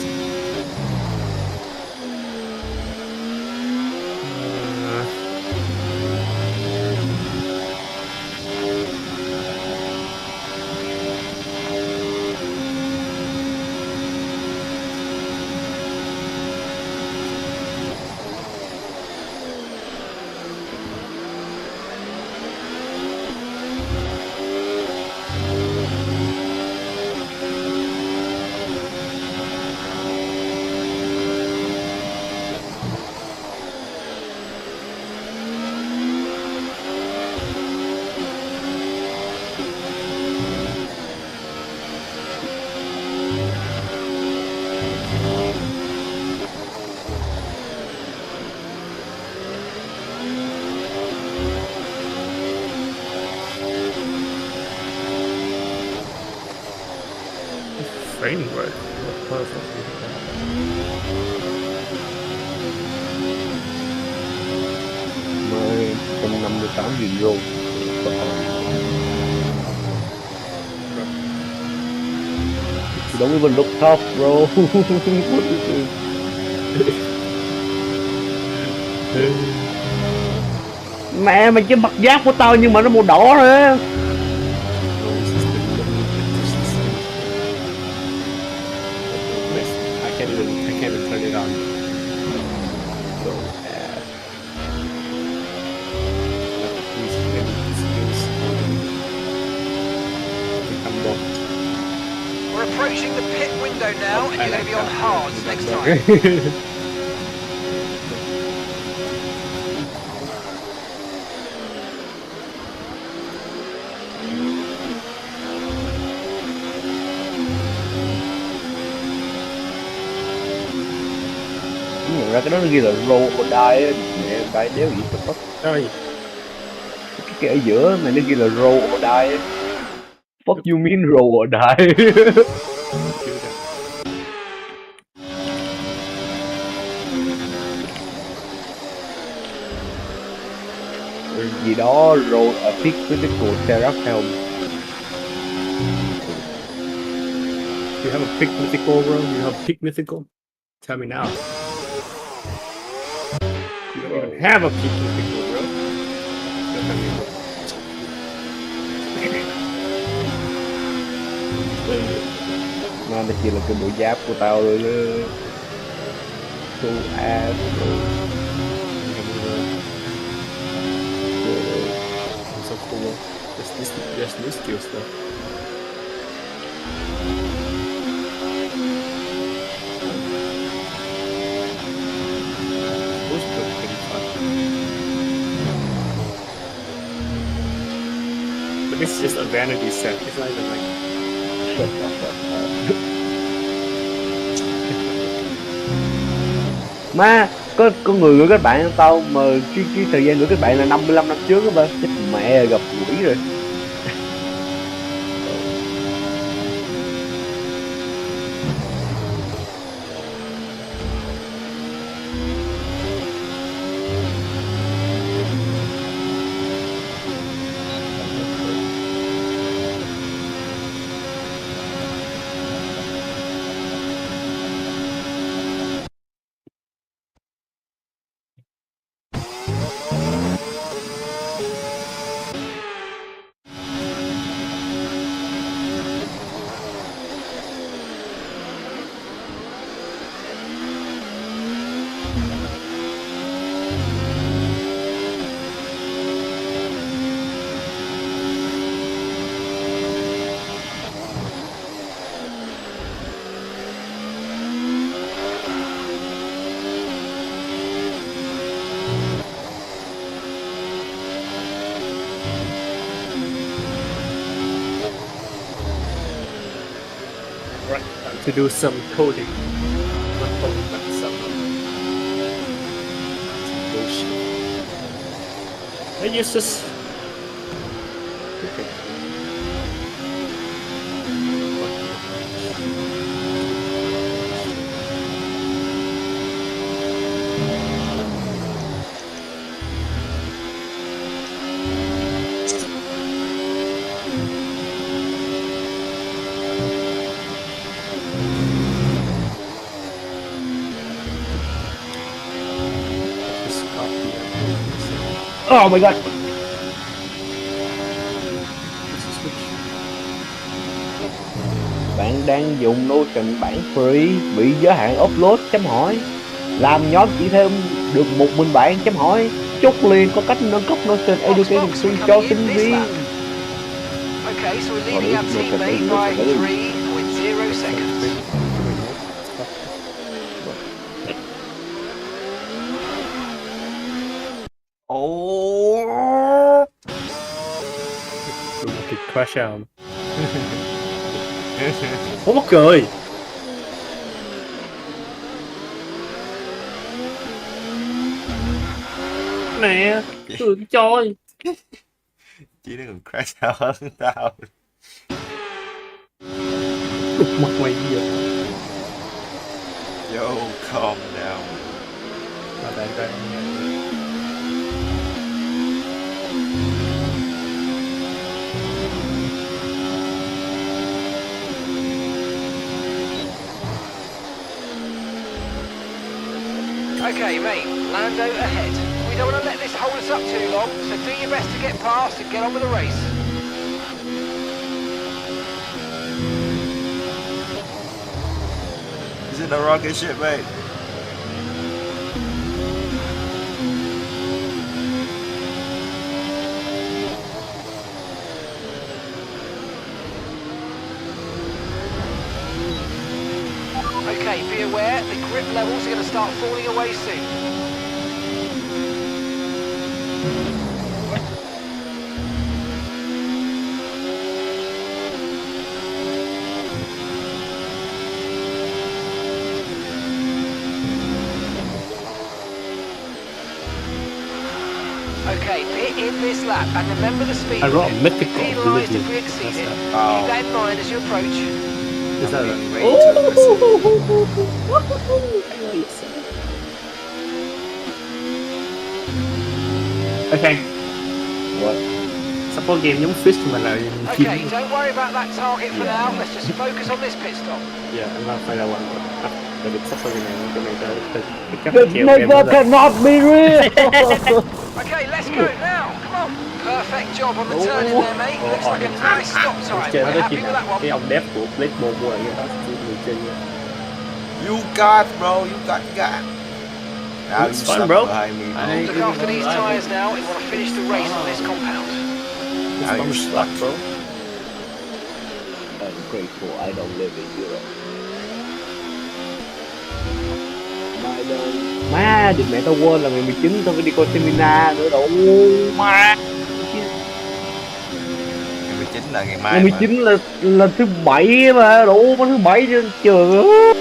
Framework. Perfect. 158 euro. You don't even look tough, bro. Mẹ mày, cái mặt giáp của tao nhưng mà nó màu đỏ thôi. I can't even turn it on. So, We're approaching the pit window now, and you're going to be on hards next time. Nhận ra cái đó nó ghi là roll or die á, mẹ cái đéo gì tất tất. Rồi. Cái ở giữa này nó ghi là roll or die á. Fuck you mean roll or die. Kill them. Gì đó roll a pick critical Seraphim. You have a pick mythical, bro? You have pick mythical? Tell me now. You don't even have a pick mythical, bro. Don't tell me, bro. Nó chỉ là cái bộ giáp của tao rồi đó. So ass bro. I'm so cool. There's new skills though. Those are pretty fun. But this is just a vanity set. It's not even like. Má, có người gửi kết bạn tao mà cái thời gian gửi kết bạn là 55 năm trước á ba. Chết mẹ gặp quỷ rồi. Right, time to do some coding. Not coding, but some bullshit. I use this. Okay. Just copy and Oh my god. this is which. Bạn đang dùng Notion bản free bị giới hạn upload chấm hỏi. Làm nhóm chỉ thêm được một mình bạn chấm hỏi. Chốt liền có cách nâng cấp Notion Education free cho sinh viên. Okay, so we're leading our teammate by 3.0 seconds. Oh. Đúng một kịch crash out. Ủa mắc cười. Nè, tưởng chơi. Chỉ nó còn crash out hơn tao. Đục mặt mày giờ. Yo, calm down. Mà tại đây. Okay, mate, Lando ahead. We don't want to let this hold us up too long, so do your best to get past and get on with the race. He's in a rocket ship, mate. Okay, be aware, the grip levels are going to start falling away soon. Okay, pit in this lap, and remember the speed I wrote limit. mythical Penalised if ability. we exceed it. Oh. Keep that in mind as you approach. Is that Being way too aggressive. Okay, What? support game giống Fish mà là phim. Okay, don't worry about that target for now. Let's just focus on this pit stop. Yeah, anh là phải là one. Tại vì support game này cái này tới chắc The chèo never game đó. cannot be real. Okay, let's go now. Come on. Perfect job on the turn in there, mate. Looks like a nice stop time. Chơi nó We're tới happy chuyện with that one. cái ông dev của Blade Ball mua lại cái đó người chơi. You got, bro. You got. Now you It's fun, stuck bro. behind me, bro. I- Look after these tyres now. We want to finish the race on this compound. Now you stuck, bro. I'm grateful I don't live in Europe. Má, định mẹ tao quên là ngày 19 tao phải đi coi seminar nữa đâu má. Ngày 19 là ngày mai Ngày mà. 19 là thứ bảy mà đủ có thứ bảy trên trường á.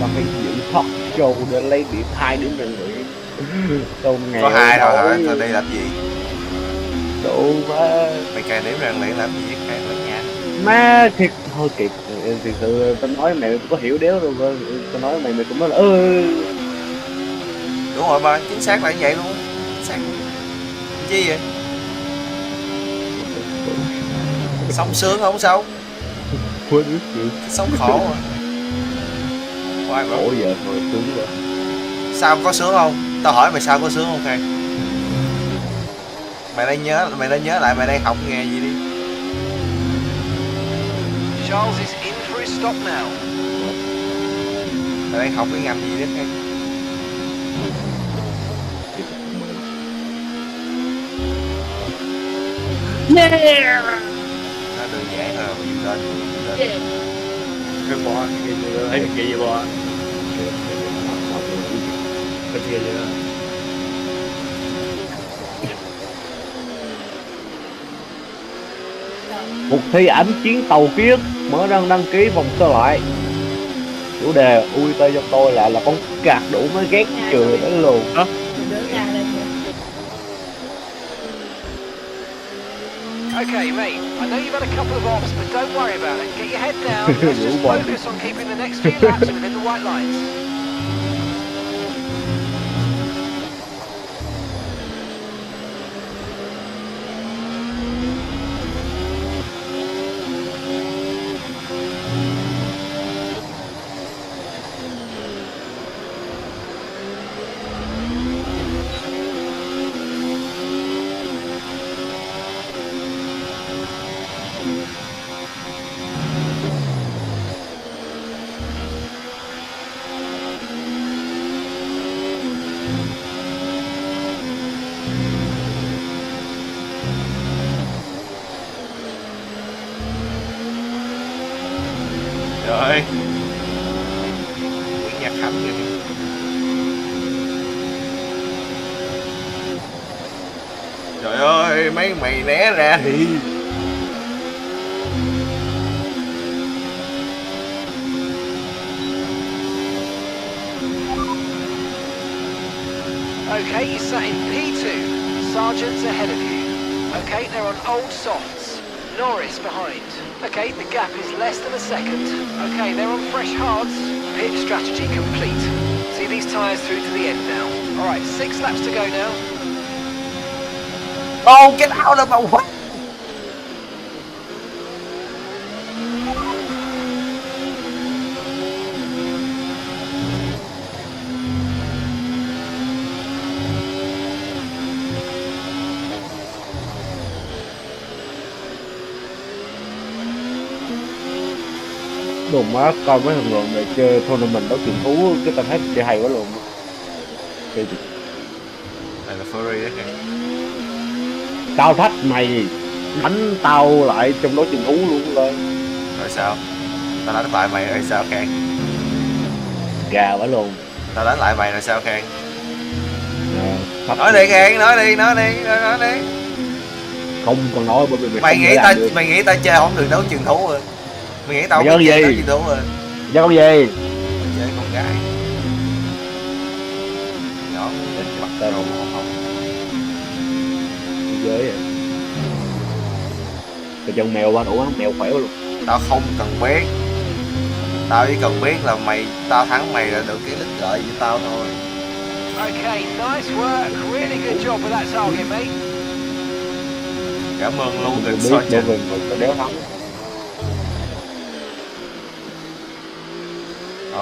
Tao phải diễn talk show để lấy điểm 2 điểm rèn luyện. Đâu ngày Có 2 thôi hả? đâu. Thôi đây làm gì? Đâu má. Mày cài điểm rèn luyện làm gì? Cài ở nhà. Má thiệt thôi kịp, thiệt sự tao nói mày có hiểu đéo đâu cơ. Tao nói mày cũng nói là Đúng rồi ba, chính xác là như vậy luôn. Chính xác. Chi vậy? Sống sướng không sống? quên được Sống khổ à. Quay bro. khổ giờ thôi sướng rồi. Sao có sướng không? Tao hỏi mày sao có sướng không Khang? Mày đang nhớ lại mày đang học nghề gì đi. Charles is in for his stop now. Mày đang học cái ngành gì đấy Khang? Nó đơn giản thôi, you done. Cái bò cái gì đó, thấy được cái gì bò. Cái gì đó. Cuộc thi ảnh chiến tàu ký ức mở đăng ký vòng sơ loại. Chủ đề ui tê trong tôi lại là con gạt đủ mới ghét chừa đấy luôn. Okay, mate. I know you've had a couple of ops, but don't worry about it. Get your head down. Let's just focus on keeping the next few laps within the white lines. Rồi. Nguyễn Nhật Khánh kìa. Trời ơi, mấy mày né ra đi. Okay, you sat in P2. Sergeant's ahead of you. Okay, they're on old softs. Norris behind. Okay, the gap is less than a second. Okay, they're on fresh hards. Pit strategy complete. See these tyres through to the end now. All right, 6 laps to go now. Oh, get out of my way. Đồ má coi mấy thằng luận này chơi tournament đấu trường thú cái tao thấy chơi hay quá luôn. Chơi gì? Này là Fury đấy kìa. Tao thách mày đánh tao lại trong đấu trường thú luôn rồi. Rồi sao? Tao đánh lại mày rồi sao Khang? Gà quá luôn. Tao đánh lại mày rồi sao Khang? Thách Nói đi Khang, nói đi. không còn nói bởi vì Mày không nghĩ thể làm tao được. mày nghĩ tao chơi không được đấu trường thú rồi. Mày nghĩ tao Mày không biết chơi chơi gì? đấu trường thú rồi. Do cái gì? gái nhỏ đến mặt Tên rồng không. giới vậy. Cái chân mèo ba đủ mèo khỏe luôn. Tao không cần biết, tao chỉ cần biết là tao thắng mày là được cái lít gợi với tao thôi. Okay, nice work. Really good job with that target, mate. Cảm ơn luôn Đừng gần biết soi đâu trên. gần rồi có đéo thắng.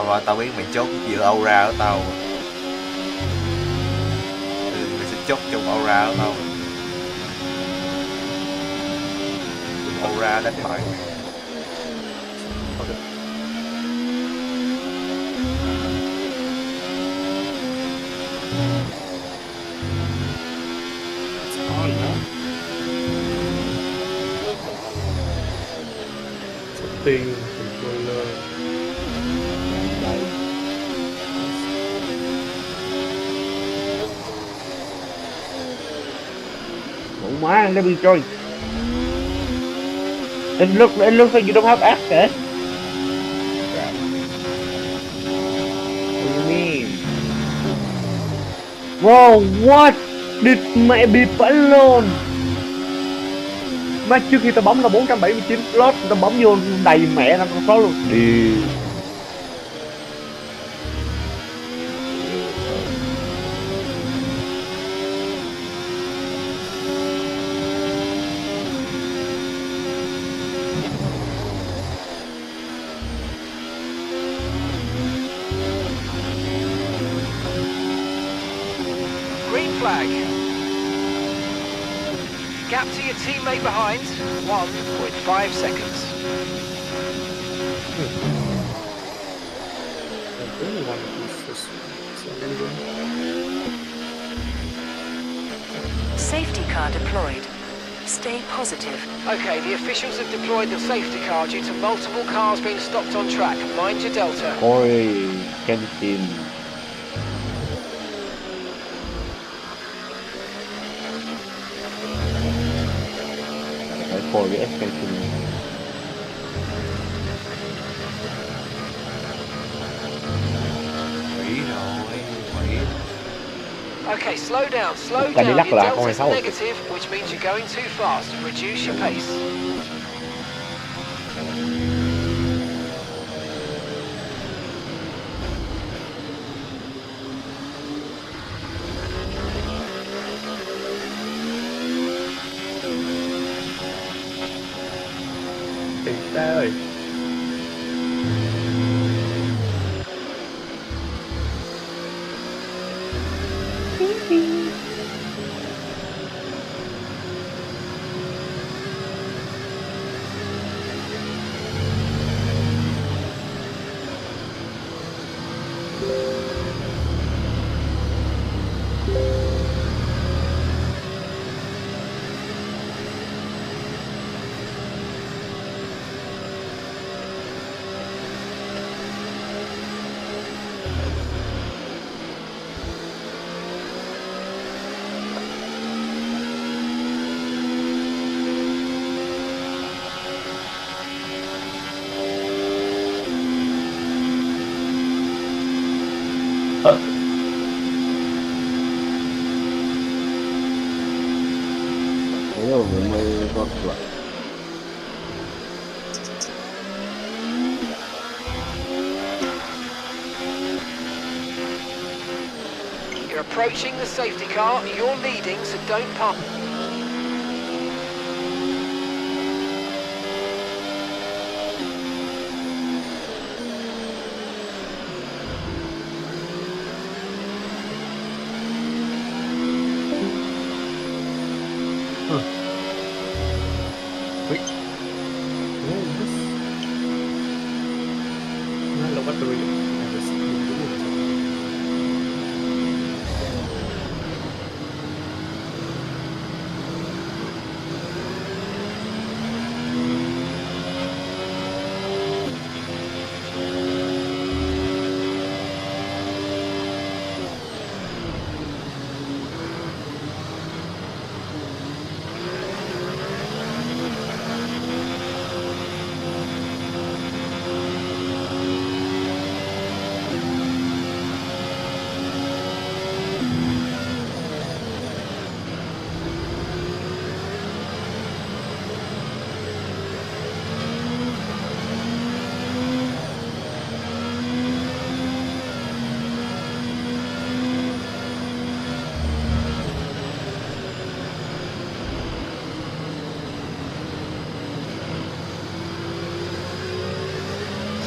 Và tao biết mày chốt giữa aura của tao. Mày sẽ chốt trong aura của tao. Aura đánh hỏi. On đó. Setting controller. Đây. Đủ má, let me join. It looks like you don't have access. What do you mean? Whoa, what? Địt mẹ bị bắn luôn. Má trước khi tao bấm là 479 slot, tao bấm vô đầy mẹ 500 slot luôn. Đi. Green flag. Gap to your teammate behind, 1.5 seconds. I really want to use this. Safety car deployed. Stay positive. Okay, the officials have deployed the safety car due to multiple cars being stopped on track. Mind your delta. Ôi, Kenshin. Phải phôi với Kenshin. Quỷ rồi, quỷ. Okay, slow down, slow Cần đi down. lắc Your lại con này delta's sau. negative, which means you're going too fast. Reduce your pace. Tỉnh ta ơi. Thế rồi mới có lại. You're approaching the safety car. You're leading, so don't pump. Low battery.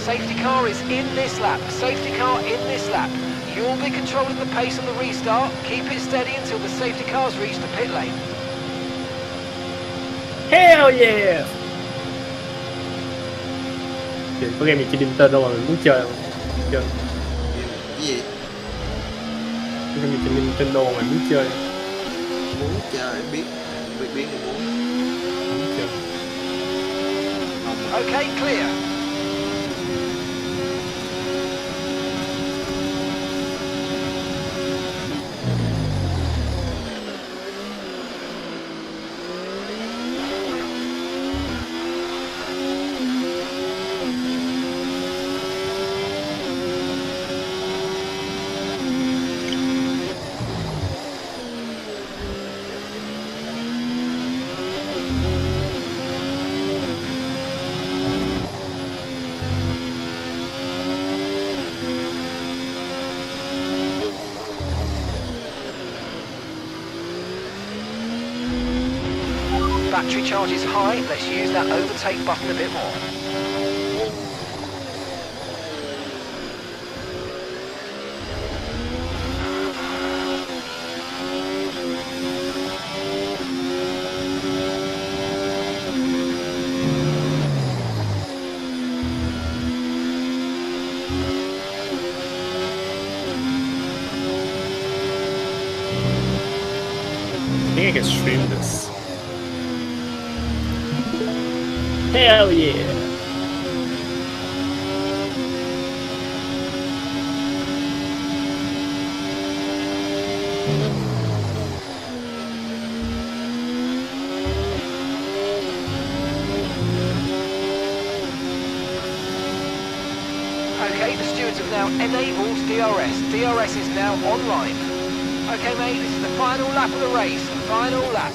Safety car is in this lap. Safety car in this lap. You'll be controlling the pace on the restart. Keep it steady until the safety cars reach the pit lane. Hell yeah. Chuyện có game gì trên Nintendo đâu mà mình muốn chơi không? Chơi. Cái gì? Có game gì trên Nintendo mà mình muốn chơi. Muốn chơi biết thì muốn. Muốn chơi. Okay, clear. Battery charge is high. Let's use that overtake button a bit more. I think I can stream this. Hell yeah. Okay, the stewards have now enabled DRS. DRS is now online. Okay, mate, this is the final lap of the race. Final lap.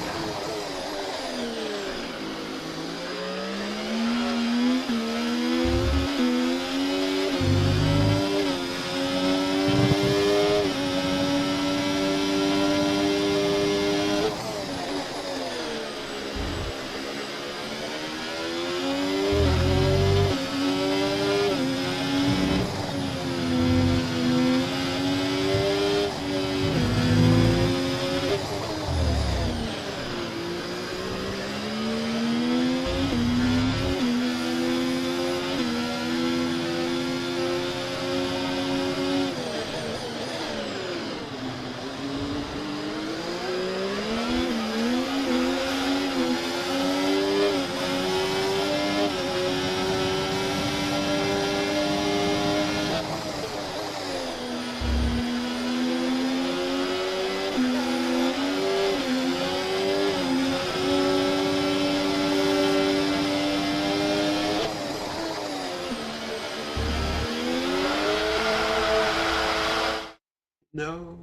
No.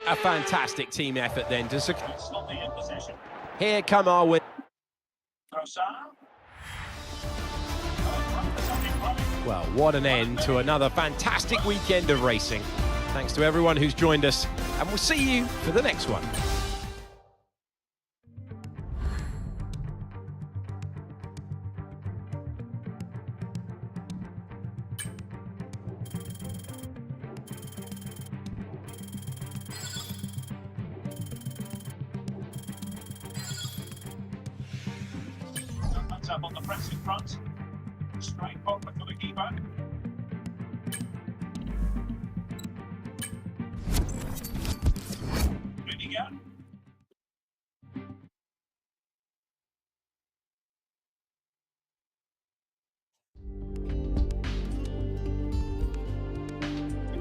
A fantastic team effort then to secure. Here come our win. Well, what an end to another fantastic weekend of racing. Thanks to everyone who's joined us, and we'll see you for the next one. set up on the pressing front. Straight bottom for the keeper. Rudiger.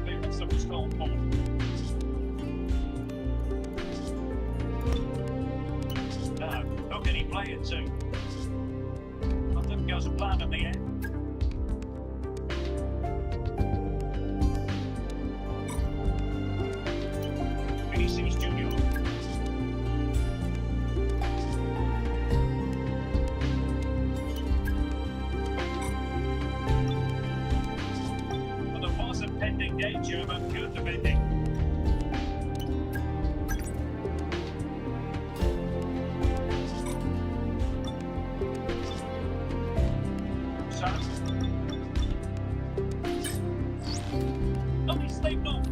Clearance of the stall ball. No, who can he play it to? Nothing goes to plan in the end. Vinicius Junior. But there was a pending danger, but good defending. So, oh, he's stayed off.